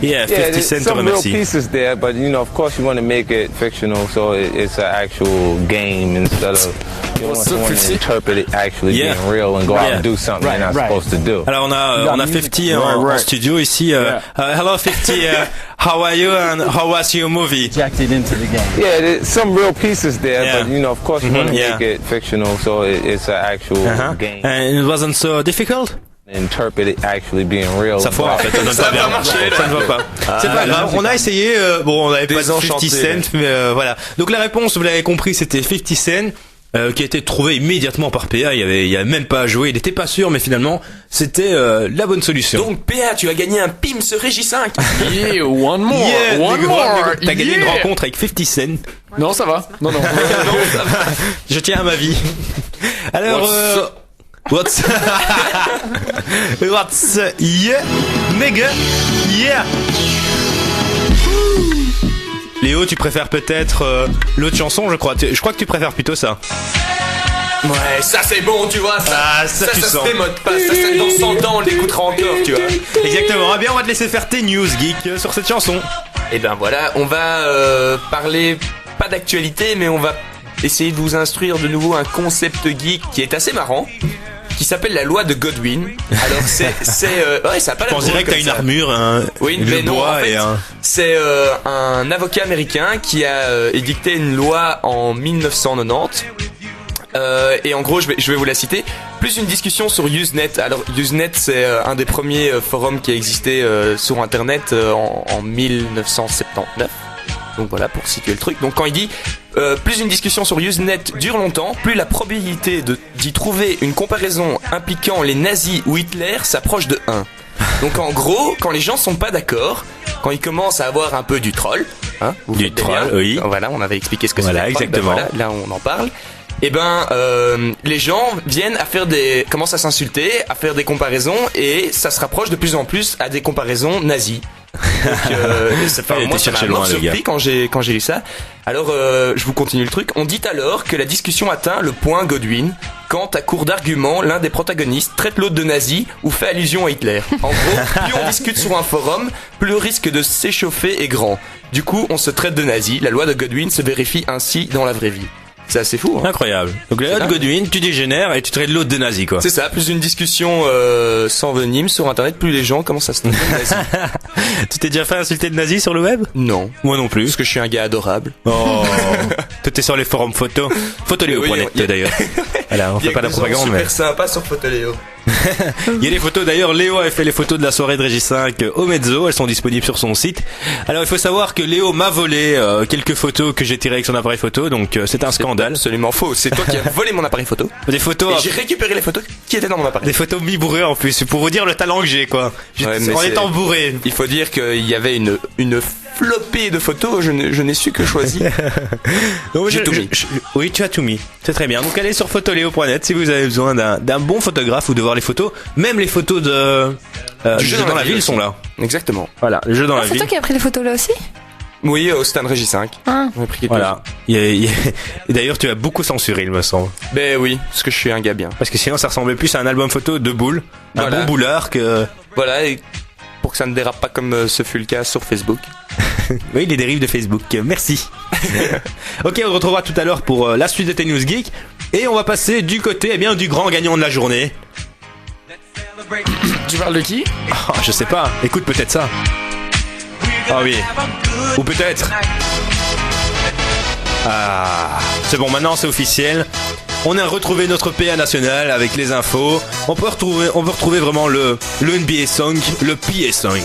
Yeah, 50 there's Cent te some real remercie. pieces there, but you know, of course, you want to make it fictional, so it's an actual game instead of. You don't want someone to interpret it actually Yeah. being real and go out and do something they're not supposed to do. Alors on a 50 en studio ici. Hello 50, how are you and how was your movie? Yeah, there's some real pieces there, Yeah. but you know, of course, you want to Yeah. make it fictional, so it's an actual game. And it wasn't so difficult? Interpret it actually being real. Ça foire en fait, ça donne pas bien. Ça ne va pas. C'est pas grave, on a essayé, bon on avait pas de 50 Cent, mais voilà. Donc la réponse, vous l'avez compris, c'était 50 Cent. Qui a été trouvé immédiatement par PA, il y avait même pas à jouer, il était pas sûr, mais finalement c'était la bonne solution. Donc PA, tu as gagné un Pims Régie 5. Yeah, one more, Yeah, one more. T'as gagné une Yeah. rencontre avec 50 Cent. Non, ça va. Non. Je tiens à ma vie. Alors, what's yeah, nigga, yeah. Léo, tu préfères peut-être l'autre chanson, je crois. Je crois que tu préfères plutôt ça. Ouais, ça c'est bon, tu vois, ça tu se sens. démode pas, ça dans 100 ans on l'écoutera encore, tu vois. Exactement. Eh bien, on va te laisser faire tes news geek sur cette chanson. Et ben voilà, on va parler, pas d'actualité, mais on va essayer de vous instruire de nouveau un concept geek qui est assez marrant, qui s'appelle la loi de Godwin. Alors ouais, ça a pas l'air On dirait drôle que t'as comme une ça. armure, Oui, le mais non, bois en fait, et un... c'est un avocat américain qui a édicté une loi en 1990. Et en gros, je vais vous la citer. Plus une discussion sur Usenet. Alors Usenet, c'est un des premiers forums qui a existé sur Internet en 1979. Donc voilà, pour situer le truc. Donc quand il dit plus une discussion sur Usenet dure longtemps, plus la probabilité d'y trouver une comparaison impliquant les nazis ou Hitler s'approche de 1. Donc en gros, quand les gens sont pas d'accord, quand ils commencent à avoir un peu du troll, hein, vous Du faites des troll, liens. oui. Voilà, on avait expliqué ce que Voilà, c'était. le troll. exactement. Ben voilà, là on en parle. Et ben, les gens viennent à faire commencent à s'insulter, à faire des comparaisons, et ça se rapproche de plus en plus à des comparaisons nazies. Donc, Il moi, était ça m'a chercher loin, mort le gars. surpris quand j'ai lu ça. Alors, je vous continue le truc. On dit alors que la discussion atteint le point Godwin quand, à court d'arguments, l'un des protagonistes traite l'autre de nazi ou fait allusion à Hitler. En gros, plus on discute sur un forum, plus le risque de s'échauffer est grand. Du coup, on se traite de nazi. La loi de Godwin se vérifie ainsi dans la vraie vie. C'est assez fou, hein. Incroyable. Donc la loi de Godwin, tu dégénères et tu traites l'autre de nazi, quoi. C'est ça, plus une discussion sans venime sur internet, plus les gens commencent à se traiter de nazi. Tu t'es déjà fait insulter de nazi sur le web? Non. Moi non plus. Parce que je suis un gars adorable. Oh. Toi t'es sur les forums photos. Photoléo.net Oui, d'ailleurs. Voilà, on fait pas la propagande, mais... super sympa sur Photoléo. Il y a des photos d'ailleurs, Léo avait fait les photos de la soirée de Régis 5 au Mezzo, elles sont disponibles sur son site. Alors il faut savoir que Léo m'a volé quelques photos que j'ai tirées avec son appareil photo, donc c'est un scandale. Absolument faux, c'est toi qui as volé mon appareil photo. Des photos... Et j'ai récupéré les photos qui étaient dans mon appareil. Des photos mi-bourrées en plus, pour vous dire le talent que j'ai, quoi. Ouais, mais En étant bourré. Il faut dire qu'il y avait une flopée de photos, je n'ai su que choisir. Donc, J'ai tout mis. Oui, tu as tout mis. C'est très bien. Donc allez sur photoléo.net si vous avez besoin d'un bon photographe ou de voir les photos. Même les photos de du jeu dans la ville aussi. sont là. Exactement. Voilà, le jeu dans la C'est ville. toi qui as pris les photos là aussi? Oui, au stand Régis 5. Ah. On a pris quelques- Voilà. Et d'ailleurs, tu as beaucoup censuré, il me semble. Ben oui, parce que je suis un gars bien. Parce que sinon, ça ressemblait plus à un album photo de boules. Un Voilà. bon boulard que... Voilà, et pour que ça ne dérape pas comme ce fut le cas sur Facebook. Oui, les dérives de Facebook. Merci. Ok, on retrouvera tout à l'heure pour la suite de tes news geek. Et on va passer du côté, eh bien, du grand gagnant de la journée. Tu parles de qui? Oh, je sais pas. Écoute peut-être ça. Ah oui. Ou peut-être. Ah. C'est bon, maintenant c'est officiel. On a retrouvé notre PA national avec les infos. On peut retrouver vraiment le NBA song, le PA song.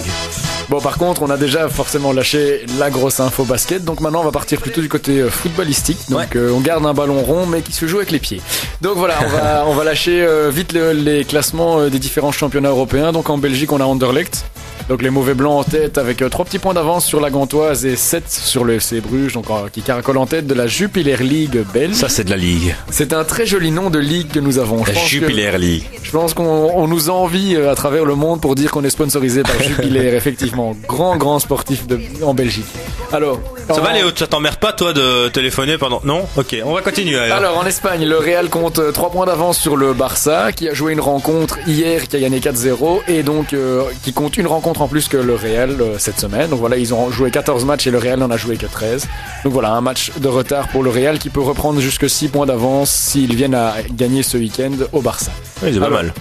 Bon, par contre, on a déjà forcément lâché la grosse info basket, donc maintenant on va partir plutôt du côté footballistique. Donc on garde un ballon rond mais qui se joue avec les pieds. Donc voilà, on va lâcher vite les classements des différents championnats européens. Donc en Belgique, on a Anderlecht. Donc les mauvais blancs en tête avec 3 petits points d'avance sur la Gantoise et 7 sur le FC Bruges, donc qui caracole en tête de la Jupiler League belge. Ça c'est de la ligue. C'est un très joli nom de ligue que nous avons. La Jupiler League. Je pense qu'on nous envie à travers le monde pour dire qu'on est sponsorisé par Jupiler, effectivement. Grand sportif en Belgique. Alors, Ça va Léo, ça t'emmerde pas toi de téléphoner pendant... Non? Ok, on va continuer alors. Alors en Espagne, le Real compte 3 points d'avance sur le Barça, qui a joué une rencontre hier, qui a gagné 4-0, et donc qui compte une rencontre en plus que le Real cette semaine. Donc voilà, ils ont joué 14 matchs et le Real n'en a joué que 13. Donc voilà, un match de retard pour le Real qui peut reprendre jusque 6 points d'avance s'ils viennent à gagner ce week-end au Barça. Oui, c'est pas mal.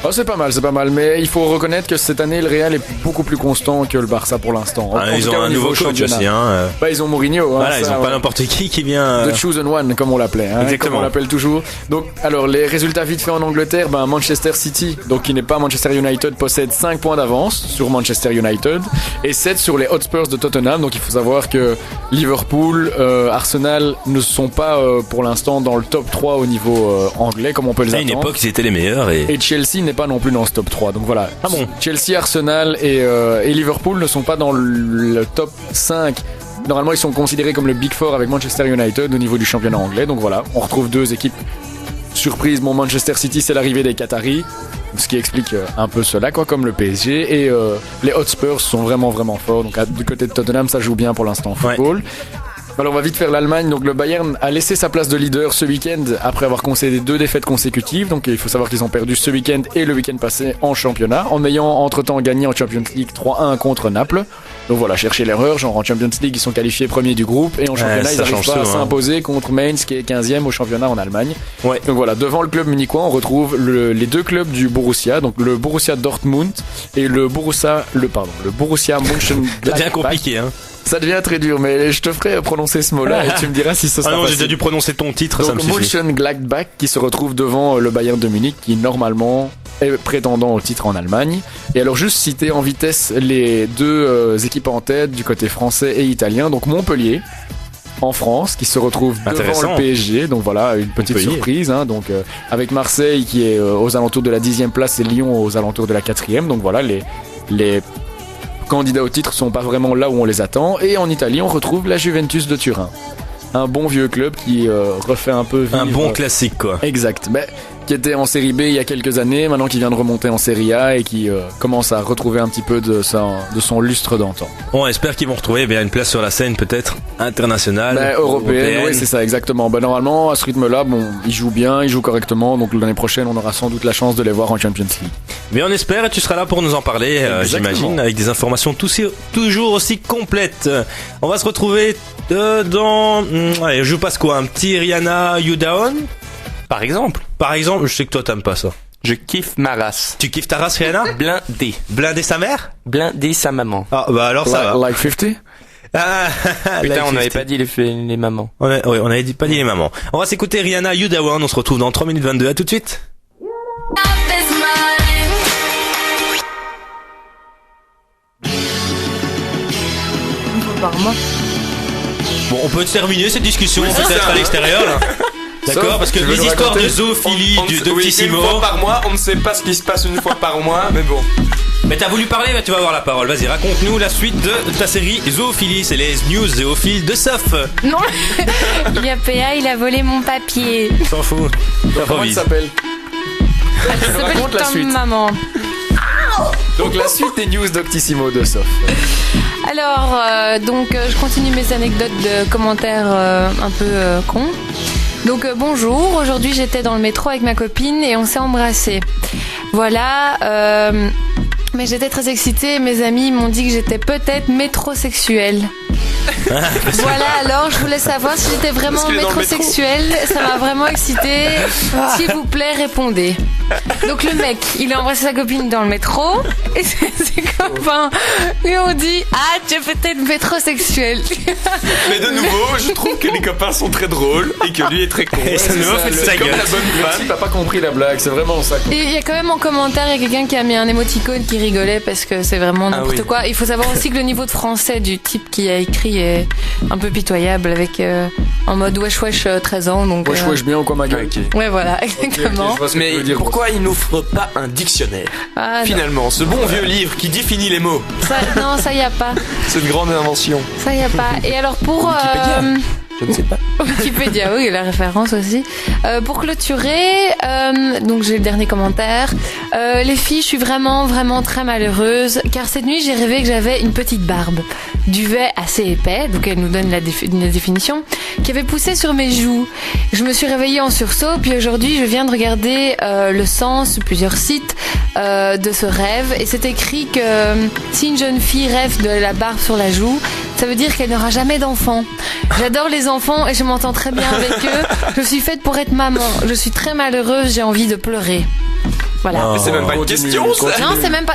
Oh, c'est pas mal, mais il faut reconnaître que cette année, le Real est beaucoup plus constant que le Barça pour l'instant. En Ils tout ont cas, au un niveau nouveau coach championnat. aussi. Hein. Bah, ils ont Mourinho. Hein, Voilà, ils ça, ont pas ouais. n'importe qui vient... The Chosen One, comme on l'appelait. Hein, Exactement. comme on l'appelle toujours. Donc, alors, les résultats vite faits en Angleterre, Manchester City, donc qui n'est pas Manchester United, possède 5 points d'avance sur Manchester United et 7 sur les Hotspurs de Tottenham. Donc, il faut savoir que Liverpool, Arsenal ne sont pas pour l'instant dans le top 3 au niveau anglais, comme on peut les À attendre. une époque, ils étaient les meilleurs Et Chelsea n'est pas non plus dans ce top 3. Donc voilà. Ah bon. Chelsea, Arsenal et Liverpool ne sont pas dans le top 5. Normalement, ils sont considérés comme le Big Four avec Manchester United au niveau du championnat anglais. Donc voilà, on retrouve 2 équipes surprises. Bon, Manchester City, c'est l'arrivée des Qataris, ce qui explique un peu cela, quoi, comme le PSG. Et les Hotspurs sont vraiment forts. Donc du côté de Tottenham, ça joue bien pour l'instant en football. Alors on va vite faire l'Allemagne. Donc le Bayern a laissé sa place de leader ce week-end après avoir concédé 2 défaites consécutives. Donc il faut savoir qu'ils ont perdu ce week-end et le week-end passé en championnat, en ayant entre-temps gagné en Champions League 3-1 contre Naples. Donc voilà, cherchez l'erreur. Genre en Champions League ils sont qualifiés premiers du groupe et en championnat ils n'arrivent pas à s'imposer contre Mainz qui est 15e au championnat en Allemagne. Ouais. Donc voilà, devant le club munichois on retrouve les 2 clubs du Borussia, donc le Borussia Dortmund et le Borussia Mönchengladbach. C'est bien compliqué, hein. Ça devient très dur, mais je te ferai prononcer ce mot-là et tu me diras si ce sera Ah non, j'ai facile. déjà dû prononcer ton titre, ça me Donc suffit. Mönchengladbach qui se retrouve devant le Bayern de Munich qui normalement est prétendant au titre en Allemagne. Et alors juste citer en vitesse les 2 équipes en tête du côté français et italien. Donc Montpellier en France qui se retrouve devant le PSG. Donc voilà, une petite surprise. Hein. Donc avec Marseille qui est aux alentours de la 10e place et Lyon aux alentours de la 4e. Donc voilà, les candidats au titre sont pas vraiment là où on les attend. Et en Italie, on retrouve la Juventus de Turin. Un bon vieux club qui refait un peu vivre... Un bon classique, quoi. Exact. Mais qui était en série B il y a quelques années, maintenant qui vient de remonter en série A et qui commence à retrouver un petit peu de son lustre d'antan. On espère qu'ils vont retrouver une place sur la scène peut-être internationale, européenne. Oui, c'est ça, exactement. Normalement, à ce rythme-là, ils jouent bien, ils jouent correctement, donc l'année prochaine, on aura sans doute la chance de les voir en Champions League. Mais on espère et tu seras là pour nous en parler, j'imagine, avec des informations toujours aussi complètes. On va se retrouver dans... Allez, je vous passe quoi? Un petit Rihanna You Down? Par exemple, je sais que toi t'aimes pas ça. je kiffe ma race. Tu kiffes ta race, Rihanna? Blindé. Blindé sa mère? Blindé sa maman. Ah bah alors ça va. Like 50? Ah, putain, on n'avait pas dit les mamans. On avait pas dit les mamans. On va s'écouter Rihanna You Down, on se retrouve dans 3 minutes 22, à tout de suite. Par moi. Bon, on peut terminer cette discussion peut-être à l'extérieur là. D'accord, parce que les histoires de zoophilie, de Doctissimo. Une fois par mois, on ne sait pas ce qui se passe une fois par mois, mais bon. Mais t'as voulu parler, bah tu vas avoir la parole. Vas-y, raconte-nous la suite de ta série Zoophilie. C'est les news zoophiles de Soph. Non, il y a PA, il a volé mon papier. S'en fout. Comment il s'appelle? Elle s'appelle Raconte la comme suite. maman. Donc la suite des news Doctissimo de Soph. Alors, je continue mes anecdotes de commentaires un peu cons. Donc bonjour, aujourd'hui j'étais dans le métro avec ma copine et on s'est embrassés. Voilà, mais j'étais très excitée et mes amis m'ont dit que j'étais peut-être métrosexuelle. Voilà, alors je voulais savoir si j'étais vraiment métrosexuelle, ça m'a vraiment excitée. S'il vous plaît, répondez. Donc le mec, il a embrassé sa copine dans le métro et ses copains lui ont dit « Ah, tu es peut-être métrosexuel ». Mais de nouveau, je trouve que les copains sont très drôles et que lui est très con. Et ça ne va faire sa comme gueule. la bonne Le femme. type a pas compris la blague, c'est vraiment ça. Et il y a quand même en commentaire, il y a quelqu'un qui a mis un émoticône qui rigolait parce que c'est vraiment n'importe quoi. Il faut savoir aussi que le niveau de français du type qui a écrit est un peu pitoyable avec en mode wesh wesh 13 ans. Donc, Wesh bien ou quoi ma gueule? Ouais, voilà, exactement. Mais pourquoi il n'offre pas un dictionnaire? Ah, Finalement, ce bon vieux livre qui définit les mots. non, ça y a pas. C'est une grande invention. Ça y a pas. Et alors pour Je ne sais pas. Wikipédia, oui, la référence aussi. Pour clôturer, donc j'ai le dernier commentaire. Les filles, je suis vraiment très malheureuse car cette nuit j'ai rêvé que j'avais une petite barbe, duvet assez épais, donc elle nous donne la définition, qui avait poussé sur mes joues. Je me suis réveillée en sursaut, puis aujourd'hui je viens de regarder le sens sur plusieurs sites de ce rêve et c'est écrit que si une jeune fille rêve de la barbe sur la joue, ça veut dire qu'elle n'aura jamais d'enfant. J'adore les enfants et je m'entends très bien avec eux. Je suis faite pour être maman. Je suis très malheureuse, j'ai envie de pleurer. Voilà. Mais c'est même pas une question, ça. Non, c'est même pas,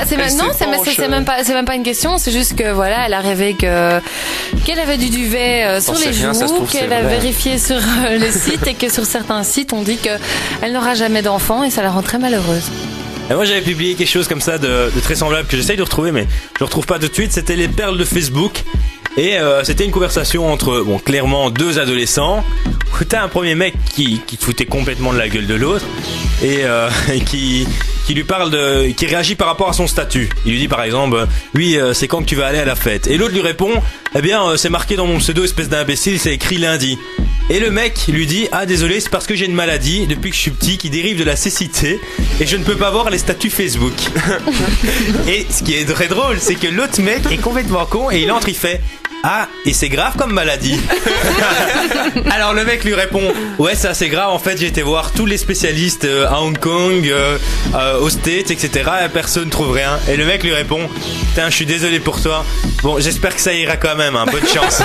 c'est même pas une question. C'est juste que voilà, elle a rêvé qu'elle avait du duvet sur les joues, qu'elle a vérifié sur les sites et que sur certains sites on dit qu'elle n'aura jamais d'enfant et ça la rend très malheureuse. Et moi j'avais publié quelque chose comme ça de très semblable que j'essaye de retrouver mais je retrouve pas tout de suite. C'était les perles de Facebook. Et c'était une conversation entre, clairement 2 adolescents où t'as un premier mec qui te foutait complètement de la gueule de l'autre et qui lui parle qui réagit par rapport à son statut. Il lui dit par exemple, oui, c'est quand que tu vas aller à la fête. Et l'autre lui répond, eh bien, c'est marqué dans mon pseudo, espèce d'imbécile, c'est écrit lundi. Et le mec lui dit, ah désolé, c'est parce que j'ai une maladie depuis que je suis petit qui dérive de la cécité et je ne peux pas voir les statuts Facebook. Et ce qui est très drôle, c'est que l'autre mec est complètement con et il entre, il fait, ah, et c'est grave comme maladie. Alors le mec lui répond, ouais, c'est assez grave. En fait, j'ai été voir tous les spécialistes à Hong Kong, aux States, etc. Et personne trouve rien. Et le mec lui répond, putain, je suis désolé pour toi. Bon, j'espère que ça ira quand même. Hein. Bonne chance.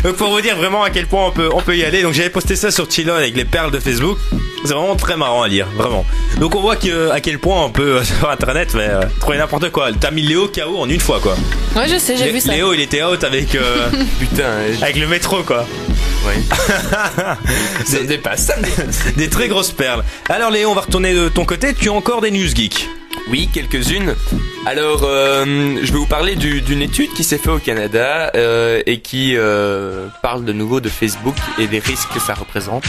Donc pour vous dire vraiment à quel point on peut y aller. Donc j'avais posté ça sur Chillon avec les perles de Facebook. C'est vraiment très marrant à lire, vraiment. Donc on voit à quel point on peut sur internet trouver n'importe quoi. T'as mis Léo KO en une fois, quoi. Ouais, je sais, j'ai vu ça. Léo, il était out avec Putain, avec le métro, quoi. ouais. Ça me dépasse. Des très grosses perles. Alors Léo, on va retourner de ton côté. Tu as encore des news geeks? Oui, quelques-unes. Alors, je vais vous parler d'une étude qui s'est faite au Canada et qui parle de nouveau de Facebook et des risques que ça représente.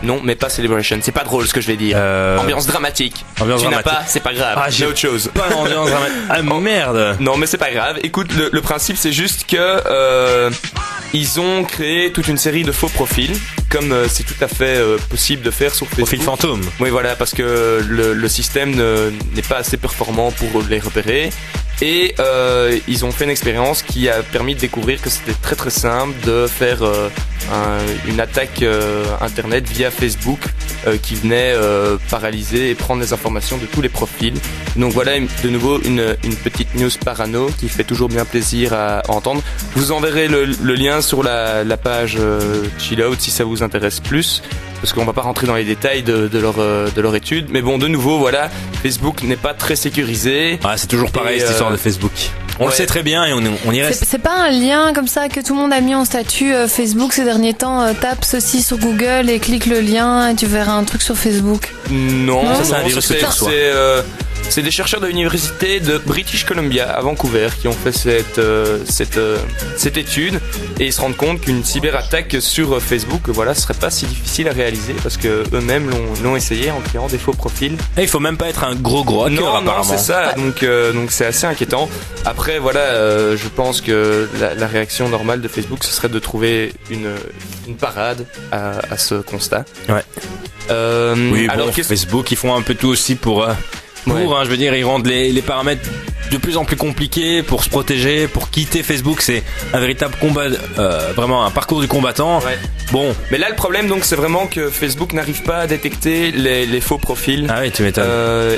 Non, mais pas Celebration. C'est pas drôle ce que je vais dire. Ambiance dramatique. Ambiance tu dramatique. n'as pas, c'est pas grave. Ah, j'ai autre chose. Pas l'ambiance dramatique. Ah merde. Non, mais c'est pas grave. Écoute, le principe c'est juste que ils ont créé toute une série de faux profils, comme c'est tout à fait possible de faire sur Facebook. Profil fantôme. Oui, voilà, parce que le système n'est pas assez performant pour les repérer. Et ils ont fait une expérience qui a permis de découvrir que c'était très très simple de faire une attaque internet via Facebook qui venait paralyser et prendre les informations de tous les profils. Donc voilà de nouveau une petite news parano qui fait toujours bien plaisir à entendre. Je vous enverrai le lien sur la page Chill Out si ça vous intéresse plus. Parce qu'on va pas rentrer dans les détails de leur étude. Mais bon, de nouveau, voilà, Facebook n'est pas très sécurisé. Ah, c'est toujours pareil cette histoire de Facebook. On le sait très bien et on y reste. C'est pas un lien comme ça que tout le monde a mis en statut Facebook ces derniers temps. Tape ceci sur Google et clique le lien et tu verras un truc sur Facebook. Non, ça c'est un virus que tu reçois. C'est des chercheurs de l'université de British Columbia à Vancouver qui ont fait cette étude et ils se rendent compte qu'une cyberattaque sur Facebook, voilà, ce serait pas si difficile à réaliser parce que eux-mêmes l'ont essayé en créant des faux profils. Et il faut même pas être un gros hacker apparemment. Non, c'est ça. Donc c'est assez inquiétant. Après, voilà, je pense que la réaction normale de Facebook, ce serait de trouver une parade à ce constat. Ouais. Oui, alors bon, Facebook, ils font un peu tout aussi pour je veux dire, ils rendent les paramètres de plus en plus compliqués pour se protéger, pour quitter Facebook. C'est un véritable combat, vraiment un parcours du combattant. Ouais. Bon. Mais là, le problème, donc, c'est vraiment que Facebook n'arrive pas à détecter les faux profils. Ah oui, tu m'étonnes.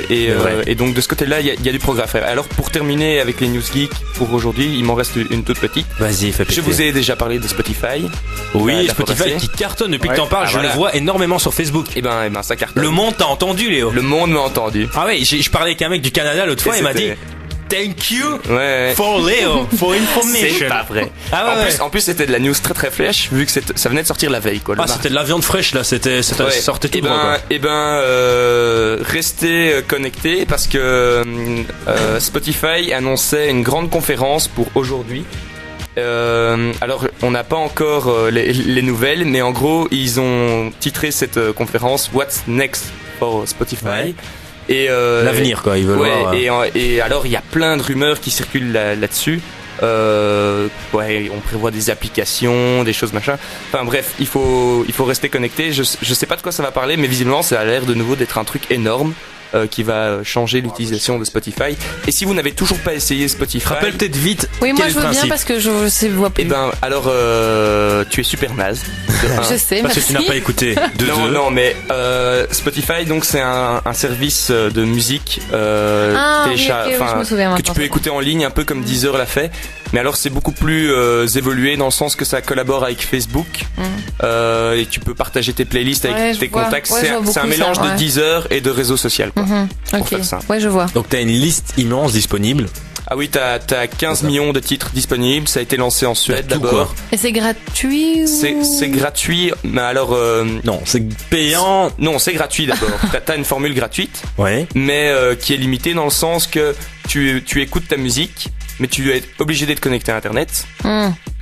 Et donc, de ce côté-là, il y a du progrès à faire. Alors, pour terminer avec les news geeks pour aujourd'hui, il m'en reste une toute petite. Vas-y, fais péter. Je vous ai déjà parlé de Spotify. Oui, Spotify qui cartonne depuis que t'en parles. Je le vois énormément sur Facebook. Et ben, ça cartonne. Le monde t'a entendu, Léo. Le monde m'a entendu. Ah oui, je parlais avec un mec du Canada l'autre fois, il m'a dit thank you for Léo, for information. C'est pas vrai. Ah ouais, en plus, c'était de la news très très fraîche, vu que ça venait de sortir la veille, quoi. C'était de la viande fraîche, là, ça sortait tout droit, quoi. Restez connectés parce que Spotify annonçait une grande conférence pour aujourd'hui. Alors, on n'a pas encore les nouvelles, mais en gros, ils ont titré cette conférence What's Next for Spotify. Ouais. Et l'avenir, quoi, ils veulent voir. Et alors il y a plein de rumeurs qui circulent là-dessus. On prévoit des applications, des choses machin. Enfin bref, il faut rester connecté. Je sais pas de quoi ça va parler, mais visiblement ça a l'air de nouveau d'être un truc énorme. Qui va changer l'utilisation de Spotify. Et si vous n'avez toujours pas essayé Spotify, rappelle peut-être vite. Oui, moi je veux bien parce que je vois plus. Eh ben alors tu es super naze. Je sais, parce merci. que tu n'as pas écouté. Non, mais Spotify donc c'est un service de musique que tu peux écouter en ligne, un peu comme Deezer l'a fait. Mais alors c'est beaucoup plus évolué dans le sens que ça collabore avec Facebook et tu peux partager tes playlists avec tes contacts. C'est un mélange de Deezer et de réseau social, quoi. Ok, ouais, je vois. Donc t'as une liste immense disponible. Ah oui, t'as 15 millions de titres disponibles. Ça a été lancé en Suède d'abord. Et c'est gratuit ou... C'est gratuit, mais alors non, c'est payant. Non, c'est gratuit d'abord. T'as une formule gratuite, mais qui est limitée dans le sens que tu écoutes ta musique, mais tu es obligé d'être connecté à Internet.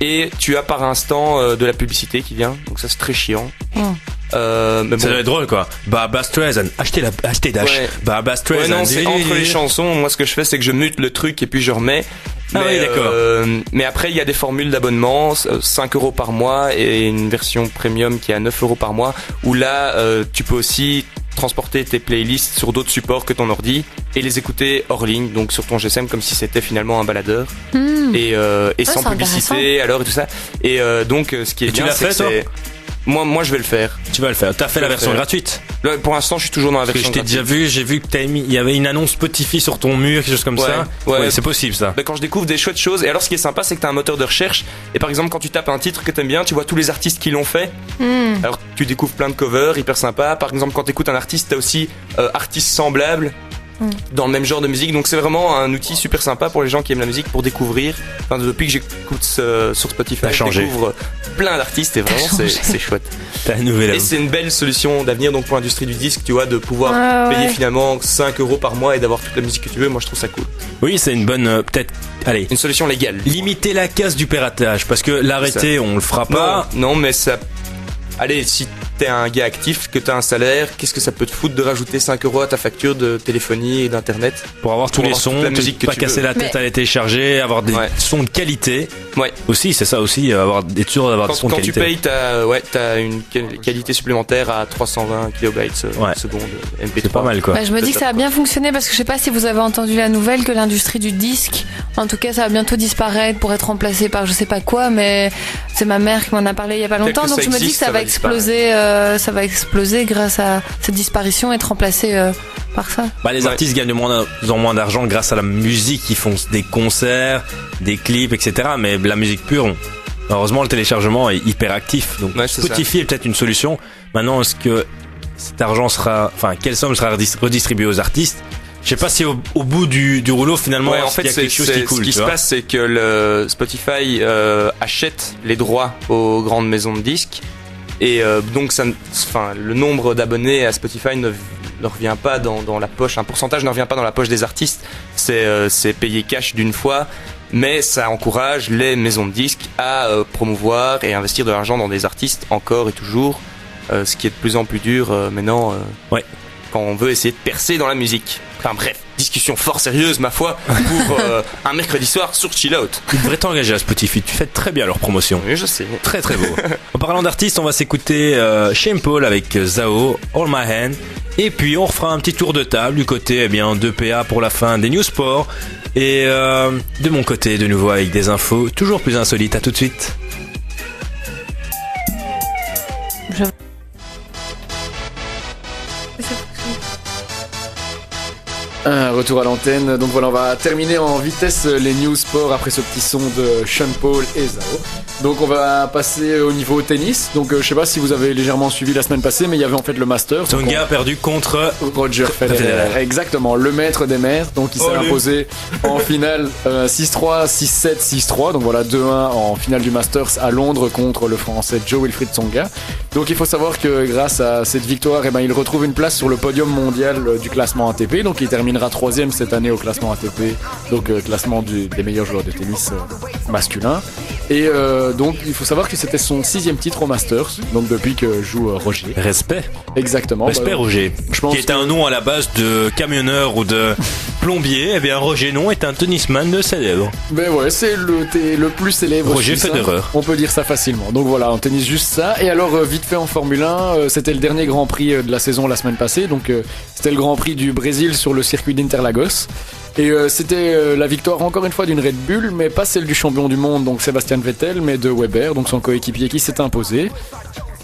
Et tu as par instant de la publicité qui vient. Donc ça c'est très chiant. Mais bon. Ça doit être drôle, quoi. Barbra Streisand, achetez Dash. Barbra Streisand. Non, c'est entre les chansons. Moi, ce que je fais, c'est que je mute le truc et puis je remets. Oui, d'accord. Mais après, il y a des formules d'abonnement, 5 € par mois et une version premium qui est à 9 € par mois. Où là, tu peux aussi transporter tes playlists sur d'autres supports que ton ordi et les écouter hors ligne, donc sur ton GSM comme si c'était finalement un baladeur et sans c'est publicité alors et tout ça. Et donc ce qui est Et tu bien, l'as c'est fait, que toi c'est moi je vais le faire. Tu vas le faire. T'as fait la Je vais le version faire. gratuite. Là, pour l'instant, je suis toujours dans la Parce que version je t'ai déjà vu, j'ai vu que t'as mis, il y avait une annonce Spotify sur ton mur, quelque chose comme ça. Ouais. C'est possible ça. Bah, quand je découvre des chouettes choses, et alors ce qui est sympa, c'est que t'as un moteur de recherche, et par exemple, quand tu tapes un titre que t'aimes bien, tu vois tous les artistes qui l'ont fait. Alors tu découvres plein de covers, hyper sympa. Par exemple, quand t'écoutes un artiste, t'as aussi artistes semblables dans le même genre de musique. Donc c'est vraiment un outil super sympa pour les gens qui aiment la musique pour découvrir. Enfin, depuis que j'écoute sur Spotify, T'as je changé. découvre plein d'artistes et vraiment c'est chouette. T'as une nouvelle. Et c'est une belle solution d'avenir donc pour l'industrie du disque, tu vois, de pouvoir payer finalement 5 € par mois et d'avoir toute la musique que tu veux. Moi je trouve ça cool. Oui, c'est une bonne, peut-être, allez, Une solution légale. limiter la casse du piratage, parce que l'arrêter, on le fera pas. Non, mais ça. Allez, si t'es un gars actif, que t'as un salaire, qu'est-ce que ça peut te foutre de rajouter 5 € à ta facture de téléphonie et d'internet Pour avoir tous les avoir sons, toute la musique que pas tu casser veux. la tête Mais- à les télécharger, avoir des Ouais. sons de qualité. Ouais. Aussi, c'est ça aussi, être sûr d'avoir des sons de Quand tu qualité. payes, t'as une qualité supplémentaire à 320 kilobytes seconde MP3. C'est pas mal quoi. Bah, je me dis que ça a bien fonctionné parce que je sais pas si vous avez entendu la nouvelle que l'industrie du disque, en tout cas, ça va bientôt disparaître pour être remplacé par je sais pas quoi, mais c'est ma mère qui m'en a parlé il y a pas Tel longtemps, que donc ça je me dis que existe, ça ça va va exploser grâce à cette disparition et être remplacé par ça. Bah, les artistes gagnent de moins en moins d'argent grâce à la musique, ils font des concerts, des clips, etc. Mais la musique pure, heureusement, le téléchargement est hyper actif. Donc Ouais, c'est Spotify est peut-être une solution. Maintenant, est-ce que cet argent quelle somme sera redistribuée aux artistes? Je sais pas si au bout du rouleau, finalement, Ouais, en il fait, y a quelque chose qui coule. ce qui tu se vois. passe, c'est que le Spotify achète les droits aux grandes maisons de disques. Et donc, le nombre d'abonnés à Spotify ne revient pas dans la poche. Un pourcentage ne revient pas dans la poche des artistes. C'est payé cash d'une fois. Mais ça encourage les maisons de disques à promouvoir et investir de l'argent dans des artistes encore et toujours. Ce qui est de plus en plus dur maintenant. Ouais. Quand on veut essayer de percer dans la musique. Enfin bref, discussion fort sérieuse ma foi pour un mercredi soir sur Chill Out. Ils devraient t'engager à Spotify. Tu fais très bien leur promotion. Oui, je sais. Très très beau. En parlant d'artistes, on va s'écouter Shane Paul avec Zao, All My Hand. Et puis on refera un petit tour de table du côté de PA pour la fin des News Sport. Et de mon côté, de nouveau avec des infos toujours plus insolites. À tout de suite. Un retour à l'antenne. Donc voilà, on va terminer en vitesse les news sport après ce petit son de Sean Paul et Zao. Donc on va passer au niveau tennis. Donc je sais pas si vous avez légèrement suivi la semaine passée, mais il y avait en fait le Masters. Tsonga a perdu contre Roger Federer. Exactement, le maître des maîtres. Donc il s'est imposé en finale 6-3, 6-7, 6-3. Donc voilà, 2-1 en finale du Masters à Londres contre le Français Joe Wilfried Tsonga. Donc il faut savoir que grâce à cette victoire, il retrouve une place sur le podium mondial du classement ATP. Donc il terminera 3e cette année au classement ATP, donc classement des meilleurs joueurs de tennis masculin. Et donc il faut savoir que c'était son 6e titre au Masters, donc depuis que joue Roger. Respect. Exactement. Respect Roger. Je pense qui est un nom à la base de camionneur ou de plombier. Eh bien Roger non est un tennisman de célèbre. Ben ouais, c'est le plus célèbre. Roger Suisse, Federer. On peut dire ça facilement. Donc voilà, en tennis juste ça. Et alors vite fait en Formule 1, c'était le dernier Grand Prix de la saison la semaine passée. Donc c'était le Grand Prix du Brésil sur le circuit d'Interlagos. Et c'était la victoire encore une fois d'une Red Bull, mais pas celle du champion du monde, donc Sébastien Vettel, mais de Weber, donc son coéquipier qui s'est imposé.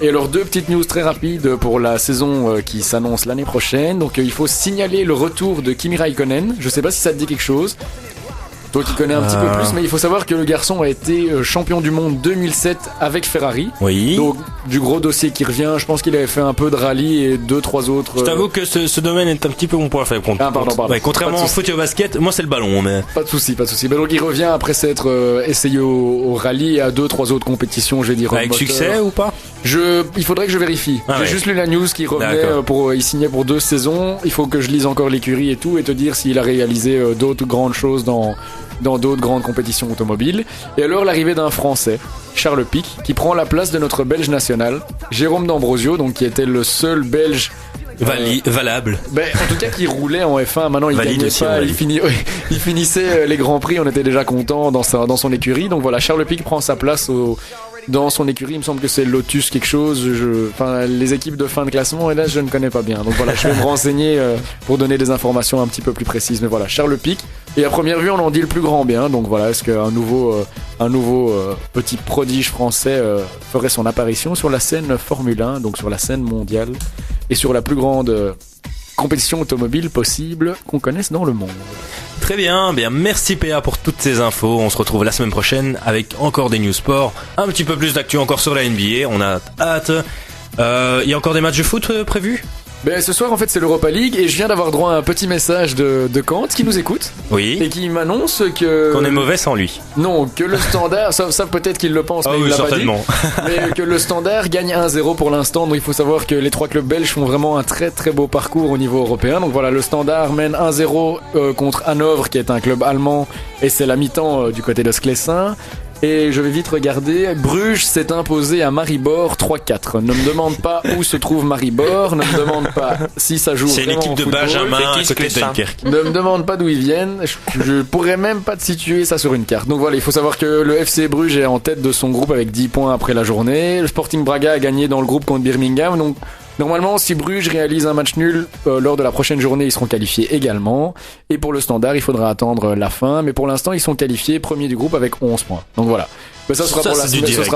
Et alors deux petites news très rapides pour la saison qui s'annonce l'année prochaine. Donc il faut signaler le retour de Kimi Raikkonen. Je sais pas si ça te dit quelque chose. Toi qui connais un petit peu plus, mais il faut savoir que le garçon a été champion du monde 2007 avec Ferrari. Oui. Donc du gros dossier qui revient. Je pense qu'il avait fait un peu de rallye et 2-3 autres. Je t'avoue que ce domaine est un petit peu mon point faible. Pardon. Ouais, contrairement Pas de au foot et au basket, moi c'est le ballon. Mais... Pas de souci. Ben donc il revient après s'être essayé au rallye et à 2-3 autres compétitions, je vais dire. Avec succès ou pas? Il faudrait que je vérifie. J'ai juste lu la news qui revenait il signait pour 2 saisons. Il faut que je lise encore l'écurie et tout et te dire s'il a réalisé d'autres grandes choses dans d'autres grandes compétitions automobiles. Et alors l'arrivée d'un Français, Charles Pic, qui prend la place de notre Belge national, Jérôme D'Ambrosio, donc qui était le seul Belge valable. En tout cas qui roulait en F1. Maintenant il gagnait aussi, pas, il finissait les grands prix. On était déjà content dans son écurie. Donc voilà, Charles Pic prend sa place au dans son écurie. Il me semble que c'est Lotus quelque chose. Enfin, les équipes de fin de classement, et là, je ne connais pas bien. Donc voilà, je vais me renseigner pour donner des informations un petit peu plus précises. Mais voilà, Charles Pic. Et à première vue, on en dit le plus grand bien. Donc voilà, est-ce qu'un nouveau petit prodige français ferait son apparition sur la scène Formule 1, donc sur la scène mondiale, et sur la plus grande compétition automobile possible qu'on connaisse dans le monde. Très bien, merci PA pour toutes ces infos. On se retrouve la semaine prochaine avec encore des news sport, un petit peu plus d'actu encore sur la NBA. On a hâte. Il y a encore des matchs de foot prévus ? Ben, ce soir, en fait, c'est l'Europa League et je viens d'avoir droit à un petit message de Kant qui nous écoute. Oui. Et qui m'annonce que... Qu'on est mauvais sans lui. Non, que le Standard, ça peut-être qu'il le pense, mais il l'a certainement. pas dit. Mais que le Standard gagne 1-0 pour l'instant. Donc il faut savoir que les 3 clubs belges font vraiment un très très beau parcours au niveau européen. Donc voilà, le Standard mène 1-0 contre Hanovre, qui est un club allemand, et c'est la mi-temps du côté de Sclessin. Et je vais vite regarder. Bruges s'est imposé à Maribor 3-4. Ne me demande pas où se trouve Maribor. Ne me demande pas si ça joue C'est vraiment l'équipe de football. Benjamin à côté de Dunkerque. Ne me demande pas d'où ils viennent. Je pourrais même pas te situer ça sur une carte. Donc voilà, il faut savoir que le FC Bruges est en tête de son groupe avec 10 points après la journée. Le Sporting Braga a gagné dans le groupe contre Birmingham. Donc normalement, si Bruges réalise un match nul lors de la prochaine journée, ils seront qualifiés également. Et pour le Standard, il faudra attendre la fin. Mais pour l'instant, ils sont qualifiés premiers du groupe avec 11 points. Donc voilà. Mais ça sera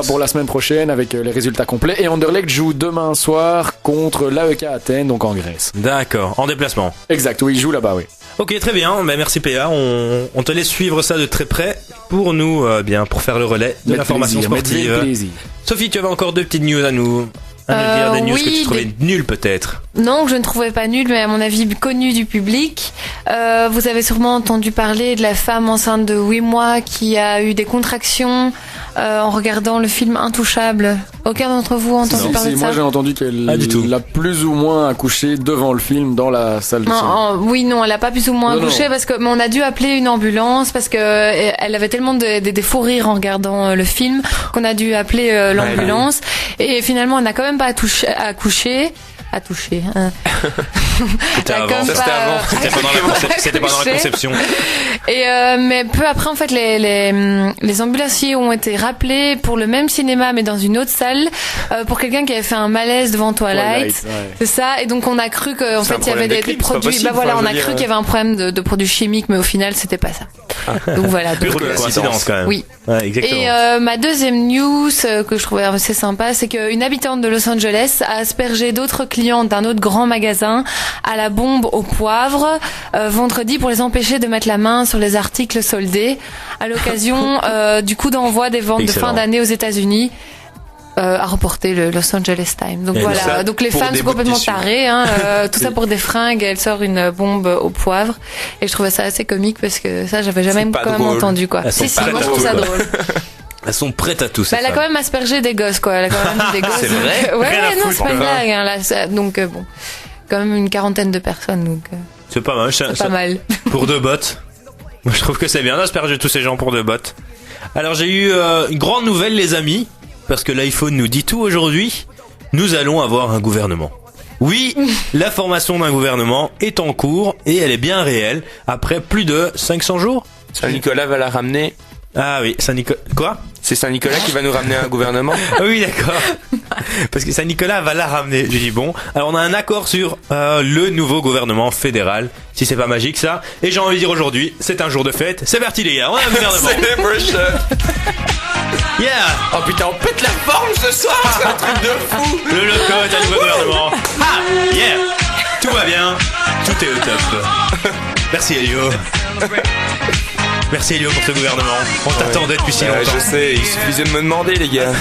pour la semaine prochaine avec les résultats complets. Et Anderlecht joue demain soir contre l'AEK Athènes, donc en Grèce. D'accord, en déplacement. Exact, oui, il joue là-bas, oui. Ok, très bien. Merci PA. On te laisse suivre ça de très près pour nous, pour faire le relais de l'information sportive. Sophie, tu avais encore 2 petites news à nous dire, des news que tu trouvais nulles peut-être. Non, que je ne trouvais pas nul, mais à mon avis connu du public. Vous avez sûrement entendu parler de la femme enceinte de 8 mois qui a eu des contractions en regardant le film Intouchable. Aucun d'entre vous a entendu parler de ça? Moi j'ai entendu qu'elle a plus ou moins accouché devant le film dans la salle de cinéma. Oui, non, elle a pas plus ou moins accouché parce que mais on a dû appeler une ambulance parce que elle avait tellement des fous rires en regardant le film qu'on a dû appeler l'ambulance et finalement elle n'a quand même pas accouché. Hein. C'était avant. C'était pendant la conception. Et mais peu après, en fait, les ambulanciers ont été rappelés pour le même cinéma, mais dans une autre salle, pour quelqu'un qui avait fait un malaise devant Twilight. C'est ça. Et donc on a cru qu'en fait il y avait des produits. Bah voilà, on a cru qu'il y avait un problème de produits chimiques, mais au final c'était pas ça. Donc voilà. Pure coïncidence quand même. Oui. Ouais, exactement. Et ma deuxième news que je trouvais assez sympa, c'est qu'une habitante de Los Angeles a aspergé d'autres clients d'un autre grand magasin à la bombe au poivre vendredi pour les empêcher de mettre la main sur les articles soldés à l'occasion du coup d'envoi des ventes de fin d'année aux États-Unis. A reporté le Los Angeles Times. Donc voilà, donc les fans sont complètement tarés, tout ça pour des fringues. Elle sort une bombe au poivre et je trouvais ça assez comique parce que ça j'avais jamais quand même entendu quoi. Si, moi je trouve ça drôle. Elles sont prêtes à tout ça. Elle a quand même aspergé des gosses quoi. Elle a quand même des gosses. C'est vrai. Ouais, non, c'est pas une blague. Là, donc bon, quand même une quarantaine de personnes. Donc c'est pas mal. C'est pas mal. Pour 2 bottes. Moi je trouve que c'est bien d'asperger tous ces gens pour 2 bottes. Alors j'ai eu une grande nouvelle les amis. Parce que l'iPhone nous dit tout aujourd'hui, nous allons avoir un gouvernement. Oui, la formation d'un gouvernement est en cours et elle est bien réelle après plus de 500 jours. Saint-Nicolas va la ramener. Ah oui, Saint-Nicolas... Quoi ? C'est Saint-Nicolas qui va nous ramener un gouvernement. Oui, d'accord. Parce que Saint-Nicolas va la ramener. J'ai dit bon. Alors on a un accord sur le nouveau gouvernement fédéral. Si c'est pas magique ça. Et j'ai envie de dire aujourd'hui, c'est un jour de fête. C'est parti les gars, on a un gouvernement. Celebration. Yeah. Oh putain, on pète la forme ce soir. C'est un truc de fou. Le loco est un nouveau gouvernement. Ah, yeah. Tout va bien. Tout est au top. Merci Elio. Merci Elio pour ce gouvernement. On t'attendait depuis si longtemps. Je sais, il suffisait de me demander les gars.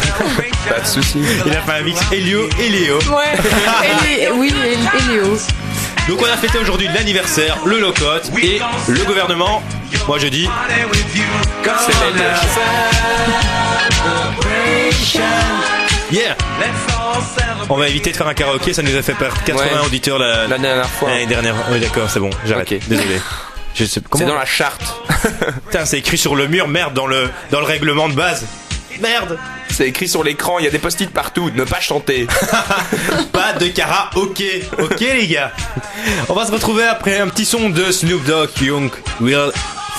Pas de soucis. Il a fait un mix Elio et Léo. Ouais. Oui, Elio. Donc on a fêté aujourd'hui l'anniversaire, le locote et le gouvernement. Moi je dis c'est yeah. On va éviter de faire un karaoké, ça nous a fait perdre 80 auditeurs la dernière fois. L'année dernière. Oui d'accord, c'est bon, j'arrête. Okay. Désolé. C'est dans la charte. Putain, c'est écrit sur le mur, merde, dans le règlement de base. Merde. C'est écrit sur l'écran, il y a des post-it partout, ne pas chanter. Pas de karaoké. Ok les gars. On va se retrouver après un petit son de Snoop Dogg, Young Will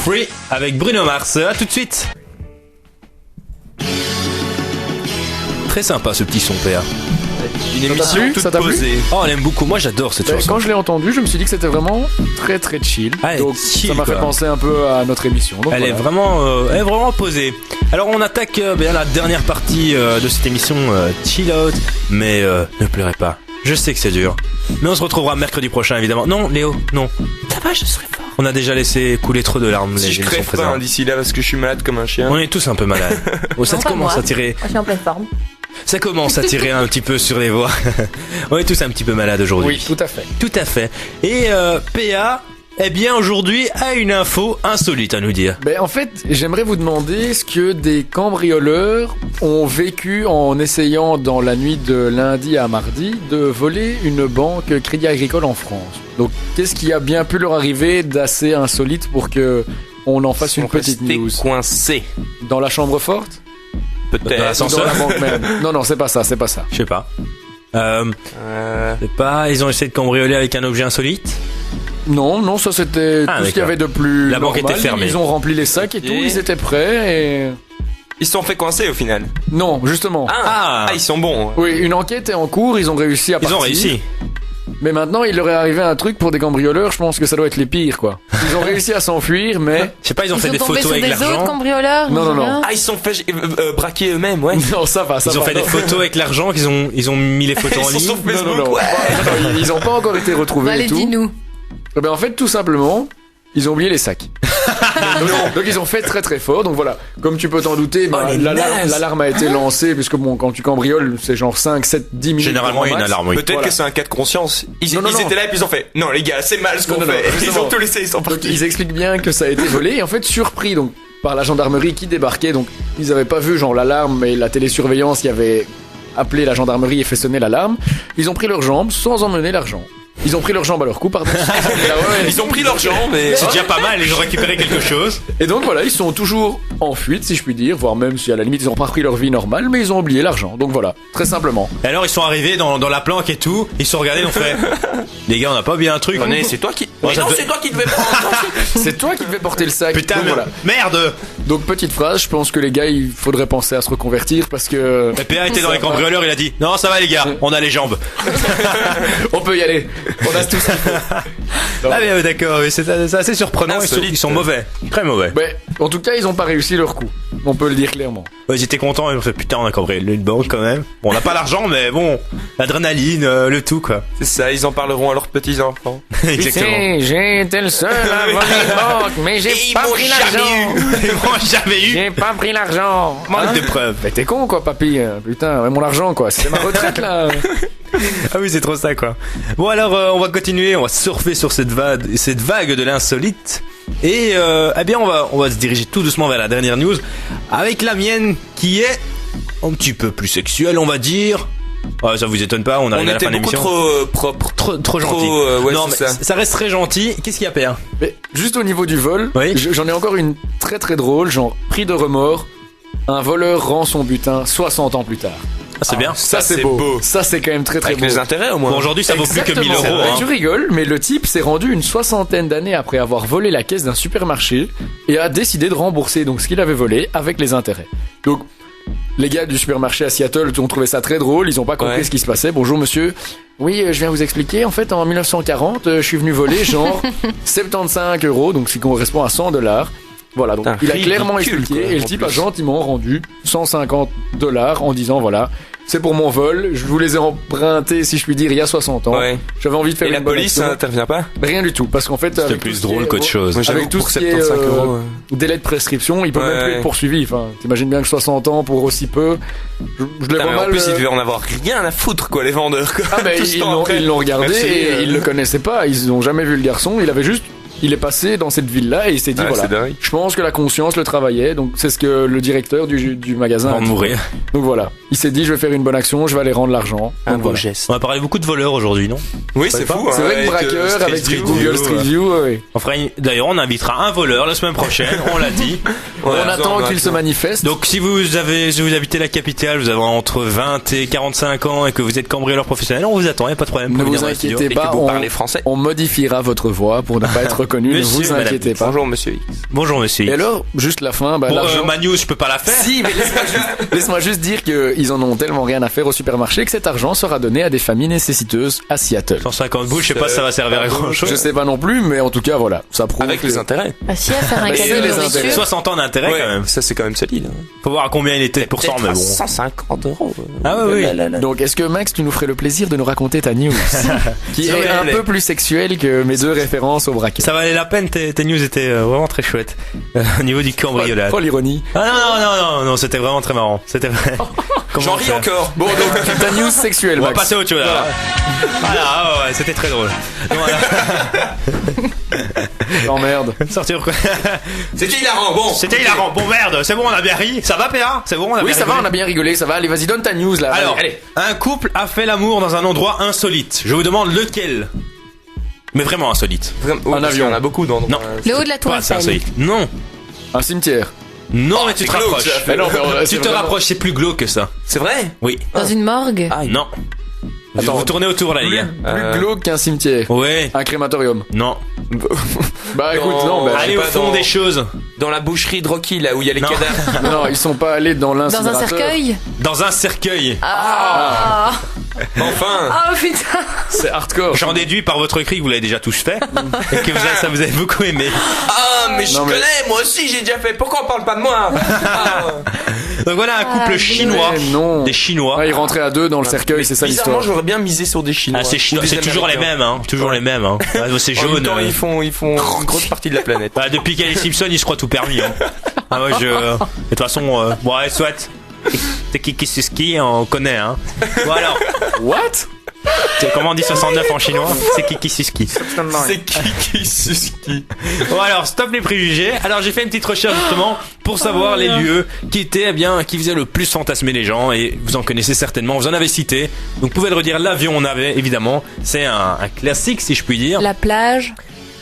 Free avec Bruno Mars. À tout de suite. Très sympa ce petit son, PA. Une Ça t'a émission plu toute Ça t'a plu posée. Oh, on aime beaucoup. Moi, j'adore cette Ben, chanson. quand je l'ai entendu, je me suis dit que c'était vraiment très très chill. Ah, Donc chill, ça m'a fait quoi. penser un peu à notre émission. Donc, Elle est vraiment posée. Alors on attaque la dernière partie de cette émission Chill Out. Mais ne pleurez pas. Je sais que c'est dur. Mais on se retrouvera mercredi prochain évidemment. Non Léo, non. Ça va, je serai fort. On a déjà laissé couler trop de larmes. Si les je émissions crève pas précédentes. d'ici là parce que je suis malade comme un chien. On est tous un peu malades. Oh, ça Non, pas commence moi. à tirer. Je suis en pleine forme. Ça commence à tirer un petit peu sur les voix. On est tous un petit peu malades aujourd'hui. Oui, tout à fait. Tout à fait. Et PA, eh bien aujourd'hui a une info insolite à nous dire. Ben, en fait, j'aimerais vous demander ce que des cambrioleurs ont vécu en essayant dans la nuit de lundi à mardi de voler une banque Crédit Agricole en France. Donc, qu'est-ce qui a bien pu leur arriver d'assez insolite pour que on en fasse une petite news coincés. dans la chambre forte Dans Peut-être. l'ascenseur. Dans la banque même. Non, c'est pas ça, c'est pas ça. Je sais pas. C'est pas. Ils ont essayé de cambrioler avec un objet insolite. Non, ça c'était Ah, tout ce qu'il y d'accord. avait de plus. La banque normal. était fermée. Ils ont rempli les sacs et tout, Et- ils étaient prêts et. Ils se sont fait coincer au final. Non, justement. Ah. Ils sont bons. Oui, une enquête est en cours, ils ont réussi à Ils partir. ont réussi. Mais maintenant, il leur est arrivé un truc pour des cambrioleurs, je pense que ça doit être les pires, quoi. Ils ont réussi à s'enfuir, mais... Je sais pas, ils ont fait Ils des sont tombés photos sur avec des autres l'argent. cambrioleurs. Non, je non, sais non. bien. Ils se sont fait braquer eux-mêmes, ouais. Non, ça va, ça Ils ont va. fait des non. photos avec l'argent ils ont mis les photos en Ils se sont ligne. fait Non, non, Facebook, non. ouais. Non, ils ont pas encore été retrouvés et Allez, tout. dis-nous. Eh ben, en fait, tout simplement, ils ont oublié les sacs. donc ils ont fait très très fort. Donc voilà, comme tu peux t'en douter, bah, les nazes. l'alarme a été lancée, puisque bon, quand tu cambrioles, c'est genre 5, 7, 10 minutes. Généralement, il y a une grand max. alarme, oui. Peut-être Voilà. que c'est un cas de conscience. Ils, Non, non, ils non. étaient là et puis ils ont fait non les gars c'est mal ce qu'on Non, non, fait. non, Ils justement. ont tout laissé, ils sont Donc partis. ils expliquent bien que ça a été volé et en fait surpris donc par la gendarmerie qui débarquait. Donc ils avaient pas vu genre l'alarme et la télésurveillance qui avait appelé la gendarmerie et fait sonner l'alarme. Ils ont pris leurs jambes sans emmener l'argent. Ils ont pris leurs jambes à leur cou, pardon. Ils ont pris leur jambe et C'est déjà pas mal, ils ont récupéré quelque chose. Et donc voilà, ils sont toujours en fuite, si je puis dire, voire même si à la limite ils ont pas repris leur vie normale, mais ils ont oublié l'argent. Donc voilà, très simplement. Et alors ils sont arrivés dans la planque et tout, ils se sont regardés, ils ont fait les gars on a pas oublié un truc. René, c'est toi qui. Ouais, Mais ça non, peut- c'est toi qui devais prendre. C'est toi qui devais porter le sac. Putain Donc mais voilà. merde. Donc petite phrase, je pense que les gars, il faudrait penser à se reconvertir parce que Le PA était dans les cambrioleurs, il a dit non ça va les gars, on a les jambes. on peut y aller. On a tout ça. Ah mais d'accord, mais c'est assez surprenant, ils sont mauvais, très mauvais. Ouais, en tout cas, ils ont pas réussi leur coup. On peut le dire clairement. Ouais, ils étaient contents, ils ont fait putain on a cambriolé une banque quand même. Bon on n'a pas l'argent mais bon, l'adrénaline, le tout quoi. C'est ça, ils en parleront à leurs petits enfants. Exactement. j'ai été le seul à voler une banque, mais j'ai pas pris l'argent. Ils m'ont jamais eu. J'ai pas pris l'argent. Manque de preuves. Mais t'es con quoi, papy. Putain, ouais, mon argent quoi. C'était ma retraite là. Ah oui, c'est trop ça quoi. Bon alors on va continuer, on va surfer sur cette vague de l'insolite. Et eh bien on va se diriger tout doucement vers la dernière news avec la mienne qui est un petit peu plus sexuelle, on va dire. Ouais, ça vous étonne pas, on arrive On à la fin était de beaucoup l'émission. trop propre. Trop gentil. ouais, non, c'est mais ça. ça reste très gentil. Qu'est-ce qu'il y a, Père? Mais juste au niveau du vol, Oui. j'en ai encore une très très drôle, genre prix de remords. Un voleur rend son butin 60 ans plus tard. Ah, c'est bien. Ça c'est c'est beau. beau. Ça c'est quand même très très Avec beau. les intérêts au moins. Bon, aujourd'hui ça vaut plus que 1000 Exactement. euros. Ouais, hein. tu rigoles, mais le type s'est rendu une 60aine d'années après avoir volé la caisse d'un supermarché et a décidé de rembourser donc ce qu'il avait volé avec les intérêts. Donc les gars du supermarché à Seattle ont trouvé ça très drôle, ils ont pas compris Ouais. ce qui se passait. Bonjour monsieur. Oui, je viens vous expliquer. En fait, en 1940, je suis venu voler genre 75 €, donc ce qui correspond à 100 $. Voilà, donc Putain, il a clairement ridicule, expliqué quoi, et le en type a plus. gentiment rendu 150 $ en disant voilà, c'est pour mon vol, je vous les ai empruntés si je puis dire il y a 60 ans. Ouais. J'avais envie de faire Et une la bonne police, ça action. n'intervient pas. Rien du tout, parce qu'en fait, C'était avec plus tout ce qui drôle est- qu'autre chose. Moi, j'avoue avec tout pour ce qui est 75 €. délai de prescription, il peut même Ouais. plus être poursuivi. Enfin, t'imagines bien que 60 ans pour aussi peu, je les Putain, vois mais en mal. plus, ils devaient en avoir rien à foutre, quoi, les vendeurs, quoi. Ah ben Tout ce ils temps l'ont après. ils l'ont regardé Merci, et ils le connaissaient pas, ils ont jamais vu le garçon, il est passé dans cette ville-là et il s'est dit Ouais, voilà, c'est dingue. je pense que la conscience le travaillait, donc c'est ce que le directeur du magasin a Avant de dit. mourir. Donc voilà, il s'est dit je vais faire une bonne action, je vais aller rendre l'argent. Un Donc beau voilà. geste. On va parler beaucoup de voleurs aujourd'hui, non? Oui, c'est fou. C'est hein, vrai que avec, braqueur Street avec View, Google Street View, ouais. D'ailleurs, on invitera un voleur la semaine prochaine, on l'a dit. On Voilà, attend on qu'il se manifeste. Donc si vous habitez la capitale, vous avez entre 20 et 45 ans et que vous êtes cambrioleur professionnel, on vous attend, y a pas de problème. Ne Venez vous dans le studio. inquiétez Et que pas, vous parlez français. on modifiera votre voix pour ne pas être reconnu, ne Monsieur, vous madame inquiétez X. pas. Bonjour monsieur X. Bonjour monsieur. Et alors, juste la fin, bah, Bon, l'argent- ma news, je peux pas la faire. Si, mais laisse-moi juste dire qu'ils en ont tellement rien à faire au supermarché que cet argent sera donné à des familles nécessiteuses à Seattle. 150 boules, je sais pas si ça va servir à grand chose. Je sais pas non plus, mais en tout cas, voilà, ça prouve Avec que- les intérêts. Ah si, à faire un Bah, cadeau c'est de les nourriture. intérêts. 60 ans d'intérêt Ouais, quand même. ça c'est quand même solide. Faut voir à combien il était de pourcents, mais bon. 150 euros. Ah oui, oui. Donc, est-ce que Max, tu nous ferais le plaisir de nous raconter ta news qui S'il est vous un plaît. peu plus sexuelle que mes 2 références au braquet. Ça valait la peine, tes news étaient vraiment très chouettes. Au niveau du cambriolage. Oh l'ironie. Ah non, c'était vraiment très marrant. C'était vrai. Comment J'en ris faire encore. Bon, donc ta news sexuelle, On va Max. passer à autre chose là. Voilà, ouais, c'était très drôle. Donc, voilà. Oh merde. Sortir quoi. C'était hilarant, bon. C'était hilarant. Bon merde, c'est bon, on a bien ri. Ça va, PA? C'est bon, on a Oui, bien ça va, rigolé on a bien rigolé, ça va. Allez, vas-y, donne ta news là. Alors, allez. un couple a fait l'amour dans un endroit insolite. Je vous demande lequel. Mais vraiment insolite. Vraiment, oui, Un parce avion. qu'il y en a beaucoup d'endroits. Non. Le haut de la tour Pas assez Eiffel. insolite. Non. Un cimetière. Non, mais tu c'est te glauque, rapproches. ça. Mais non, mais Tu c'est te vraiment- rapproches, c'est plus glauque que ça. C'est vrai? Oui. Dans une morgue. Ah, Non. Attends. Vous tournez autour là, les gars. Plus glauque qu'un cimetière. Ouais. Un crématorium. Non. Bah écoute, Non, non, bah, Allez au pas fond dans- des choses. Dans la boucherie de Rocky, là où il y a les Non. cadavres. non, ils sont pas allés dans Dans l'incinérateur. un cercueil. Dans un cercueil. Ah. Enfin. Oh putain. C'est hardcore. J'en déduis par votre cri que vous l'avez déjà tous fait et que ça vous avez beaucoup aimé. Ah, mais je Non, mais- connais, moi aussi j'ai déjà fait. Pourquoi on parle pas de moi? Ah. Donc voilà un couple Ah, chinois. mais non. Des Chinois. Ouais, ils rentraient à 2 dans le cercueil, c'est ça Bizarrement, l'histoire. j'aurais bien misé sur des Chinois. Ah, c'est chinois, Ou des c'est toujours les Américains. mêmes, hein. Toujours les mêmes, hein. Ah, c'est En même jaune. temps, ils font une grosse partie de la planète. Bah, depuis qu'il y a les Simpsons, ils se croient tout permis, hein. Ah, moi, de toute façon, bon, allez, soit. C'est Kiki Suski, on connaît, hein. Bon, alors. What? C'est comment on dit 69 en chinois? C'est Kiki Suski. C'est qui Suski? Bon, alors, stop les préjugés. Alors, j'ai fait une petite recherche, justement, pour savoir les lieux qui étaient, eh bien, qui faisaient le plus fantasmer les gens, et vous en connaissez certainement, vous en avez cité. Donc, vous pouvez le redire, l'avion, on avait, évidemment. C'est un classique, si je puis dire. La plage.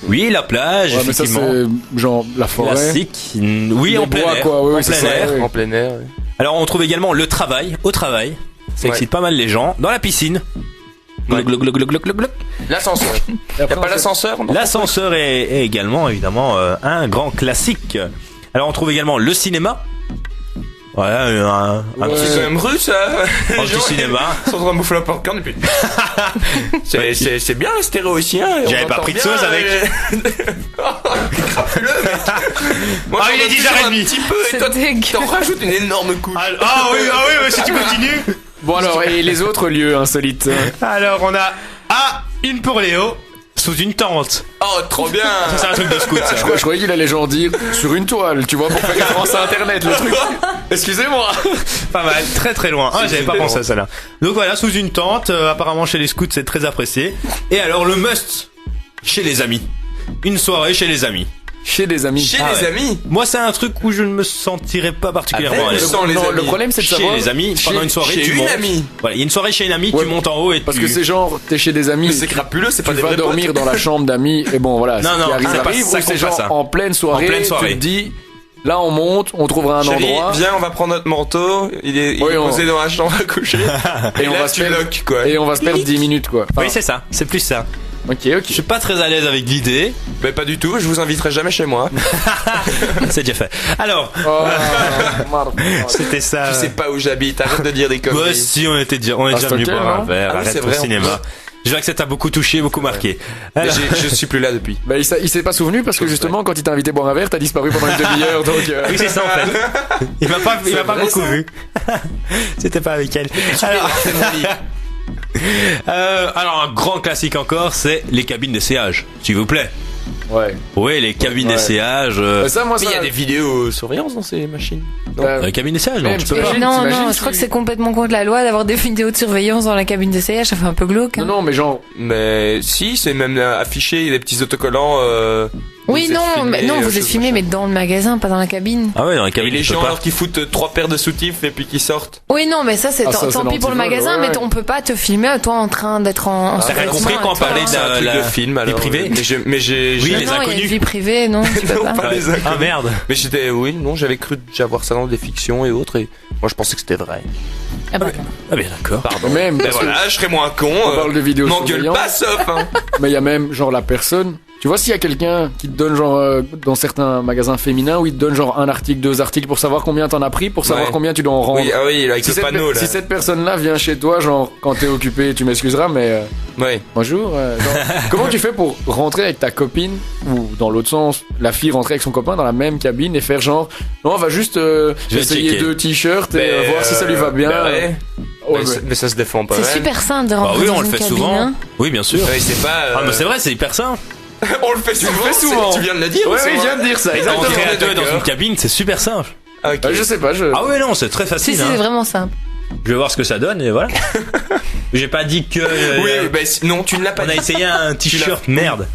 Oui, la plage, Ouais, mais ça effectivement. c'est genre la forêt. Classique. Oui, Les en plein bois, air. quoi, oui, en oui, c'est plein ça, air. oui. En plein air. ouais. Alors, on trouve également le travail, au travail. Ça Ouais. excite pas mal les gens. Dans la piscine. Ouais. Glou, glou, glou, glou, glou, glou. L'ascenseur. Y a pas l'ascenseur? non L'ascenseur est également, évidemment, un grand classique. Alors, on trouve également le cinéma. Voilà, un Ouais. C'est quand même russe, ça. Un petit cinéma. Ils sont en train de bouffer la popcorn et puis. C'est bien la stéréo ici, hein. J'avais pas pris de sauce avec. Crapuleux, mec. Moi, Ah, j'en il est donne toujours 10h30. un petit peu et C'est toi, dégueu. t'en rajoutes une énorme couche. Ah oui, mais si tu continues. Bon alors, et les autres lieux insolites? Alors, on a une pour Léo, sous une tente. Oh, trop bien. Ça, c'est un truc de scout, ça. Je croyais qu'il allait genre dire sur une toile, tu vois, pour faire référence à internet, le truc. Excusez-moi. Pas mal, très très loin. Ah, C'est j'avais pas super pensé à ça là. Donc voilà, sous une tente, apparemment chez les scouts c'est très apprécié. Et alors le must, chez les amis. Une soirée chez les amis. Chez des amis. Chez Ah les ouais. amis. Moi c'est un truc où je ne me sentirais pas particulièrement à Avec ou l'aise. sans les Non, amis? le problème c'est de Chez savoir. les amis, pendant une soirée chez tu une montes. amie. Voilà, il y a une soirée chez une amie, Ouais, tu montes en haut et Parce tu... que c'est genre, t'es chez des amis. Mais c'est crapuleux, c'est pas Tu des vas vrais dormir potes. dans la chambre d'amis et bon voilà, Non, ce non, qui arrive c'est pas- arrive, ça ou c'est compte pas, genre ça. en pleine soirée, En pleine soirée. tu te dis là on monte, on trouvera un Chérie, endroit viens, on va prendre notre manteau. Il est Oui, on- posé dans la chambre à coucher. Et on là, va se tu faire- loques, quoi. et on va se perdre 10 minutes quoi. Enfin, Oui c'est ça, c'est plus ça. ok. Je suis pas très à l'aise avec l'idée. Mais pas du tout, je vous inviterai jamais chez moi. C'est déjà fait. Alors, Oh, c'était ça. Tu sais pas où j'habite, arrête de dire des Bah conneries. si, on était déjà venu Stockholm, boire un hein. verre, Ah oui, arrête c'est au vrai, en cinéma. Je vois que ça t'a beaucoup touché, beaucoup marqué. Mais Alors- je suis plus là depuis. Bah, il s'est pas souvenu parce que justement quand il t'a invité boire un verre, t'as disparu pendant une demi-heure donc. Oui, c'est ça en fait. Il m'a pas vrai, beaucoup ça. vu. C'était pas avec elle. Alors, C'est mon lit. alors, un grand classique encore, c'est les cabines d'essayage, s'il vous plaît. Ouais. Oui, les cabines Ouais. d'essayage. Ça moi Mais il y ça. a des vidéos surveillance dans ces machines. Les cabines d'essayage, non, Même tu peux si- pas. T'imagines, Non, t'imagines non, si- je crois que c'est complètement contre la loi d'avoir des vidéos de surveillance dans la cabine d'essayage, ça fait un peu glauque. hein. Non non mais genre Mais si, c'est même affiché, il y a des petits autocollants. Oui, vous êtes non, filmé, mais non, vous chose êtes filmé, machin. mais dans le magasin, pas dans la cabine. Ah ouais, dans les Et cabines, les tu peux gens pas. alors qui foutent 3 paires de soutifs et puis qui sortent. Oui, non, mais ça, c'est Ah, ça, tant c'est pis pour le l'antivol, magasin, ouais. mais on peut pas te filmer, toi, en train d'être en T'as rien sous-vêtements compris quand on et toi, parlait hein. de C'est un truc la de film alors. vie privée. Mais j'ai. Oui, Non, les non, il y a inconnus. une vie privée, non, tu peux pas. Pas les inconnus. Ah merde. Mais j'étais, oui, non, j'avais cru déjà voir ça dans des fictions et autres, et moi je pensais que c'était vrai. Ah bah, Ah bien d'accord. même Ben parce que voilà, je serais moins con. on parle de vidéos M'engueule surveillance. pas, sauf. Hein. mais il y a même genre la personne Tu vois, s'il y a quelqu'un qui te donne genre dans certains magasins féminins où il te donne genre un article, 2 articles pour savoir combien t'en as pris, pour savoir Ouais. combien tu dois en rendre. Oui, ah oui, avec Si le cette, panneau là. si cette personne-là vient chez toi, genre quand t'es occupé, tu m'excuseras, mais Ouais. bonjour. Genre, comment tu fais pour rentrer avec ta copine ou dans l'autre sens, la fille rentrer avec son copain dans la même cabine et faire genre non, on va juste vais essayer checker. 2 t-shirts et voir si ça lui va bien. Bah ouais. Ouais, Mais ça se défend pas C'est mal. super simple de Bah rentrer oui, dans on le une fait cabine, souvent. hein. Oui, bien sûr. Ouais, c'est pas. Ah, mais c'est vrai, c'est hyper simple. On le fait souvent. fais souvent. Tu viens de le dire. Ouais, c'est oui, je vrai. viens de dire ça. On Exactement. crée à deux dans d'accord. une cabine, c'est super simple. Ah, ok. Je sais pas, Ah ouais, non, c'est très Si, facile. si, hein. c'est vraiment simple. Je vais voir ce que ça donne et voilà. J'ai pas dit que. Oui, bah, non, tu ne l'as pas On a dit. essayé un t-shirt merde.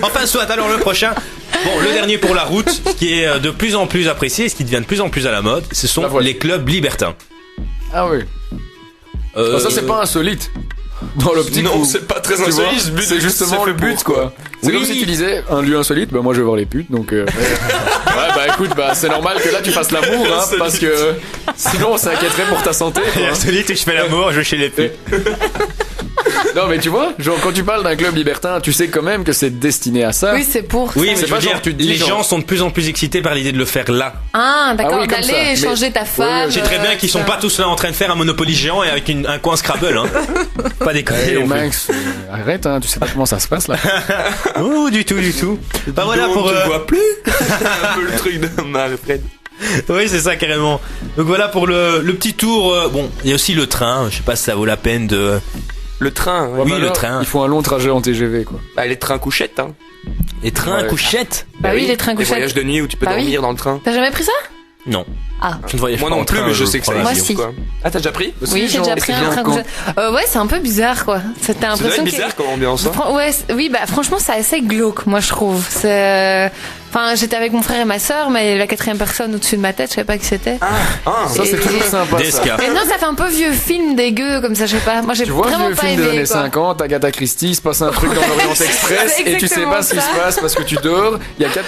Enfin, soit alors le prochain. Bon, le dernier pour la route, ce qui est de plus en plus apprécié, ce qui devient de plus en plus à la mode, ce sont La voile. les clubs libertins. Ah oui. Ça c'est pas insolite. Dans l'optique Non, où, c'est pas très tu vois, insolite. Le but, c'est justement fait le but pour, quoi. C'est Oui. comme si tu disais un lieu insolite, bah moi je vais voir les putes donc ouais bah écoute bah c'est normal que là tu fasses l'amour hein, Insolite. parce que sinon on s'inquiéterait pour ta santé quoi. Insolite, je fais l'amour, je vais chez les putes. Non mais tu vois, genre quand tu parles d'un club libertin, tu sais quand même que c'est destiné à ça. Oui, c'est pour Oui, ça. mais C'est je pas veux dire, genre, tu te dis, les genre- gens sont de plus en plus excités par l'idée de le faire là. Ah, d'accord, Ah oui, comme ça. d'aller Mais- changer ta femme. Ouais, C'est très bien qu'ils sont pas tous là en train de faire un Monopoly géant et avec un coin Scrabble, hein. Pas déconner. Hey, non plus. Max, arrête hein, tu sais pas comment ça se passe là. Oh, du tout, du tout. Bah voilà pour. Tu ne vois plus. Un peu le truc de Marie-Fred. Oui, c'est ça carrément. Donc voilà pour le petit tour. Bon, il y a aussi le train. Je sais pas si ça vaut la peine de. Le train. Ouais. Oui, Bah le alors, train. Il faut un long trajet en TGV quoi. Bah, les trains couchettes, hein. Les trains Ouais. couchettes. Bah oui, les trains Les couchettes. voyages de nuit où tu peux Bah oui. dormir dans le train. T'as jamais pris ça? Non. Ah. Je ne voyage Moi pas non en plus, train, mais je sais que ça prends Moi, existe, si. quoi. Ah, t'as déjà pris? Oui, j'ai déjà pris un train couchette. Ouais, c'est un peu bizarre, quoi. T'as Ça doit l'impression être que. bizarre comme ambiance, hein. Ouais, oui, bah franchement, c'est assez glauque, moi je trouve. C'est, enfin, j'étais avec mon frère et ma sœur, mais la quatrième personne au-dessus de ma tête, je savais pas qui c'était. Ah, Ça c'est Et- toujours sympa ça. Desca. Mais non, ça fait un peu vieux film dégueu, comme ça, je sais pas. Moi, j'ai Tu vois, vraiment vieux pas film des aimé, années quoi. 50, Agatha Christie, il se passe un truc dans l'Orient Express C'est et tu sais pas ce qui se exactement passe parce que tu dors, il y a 4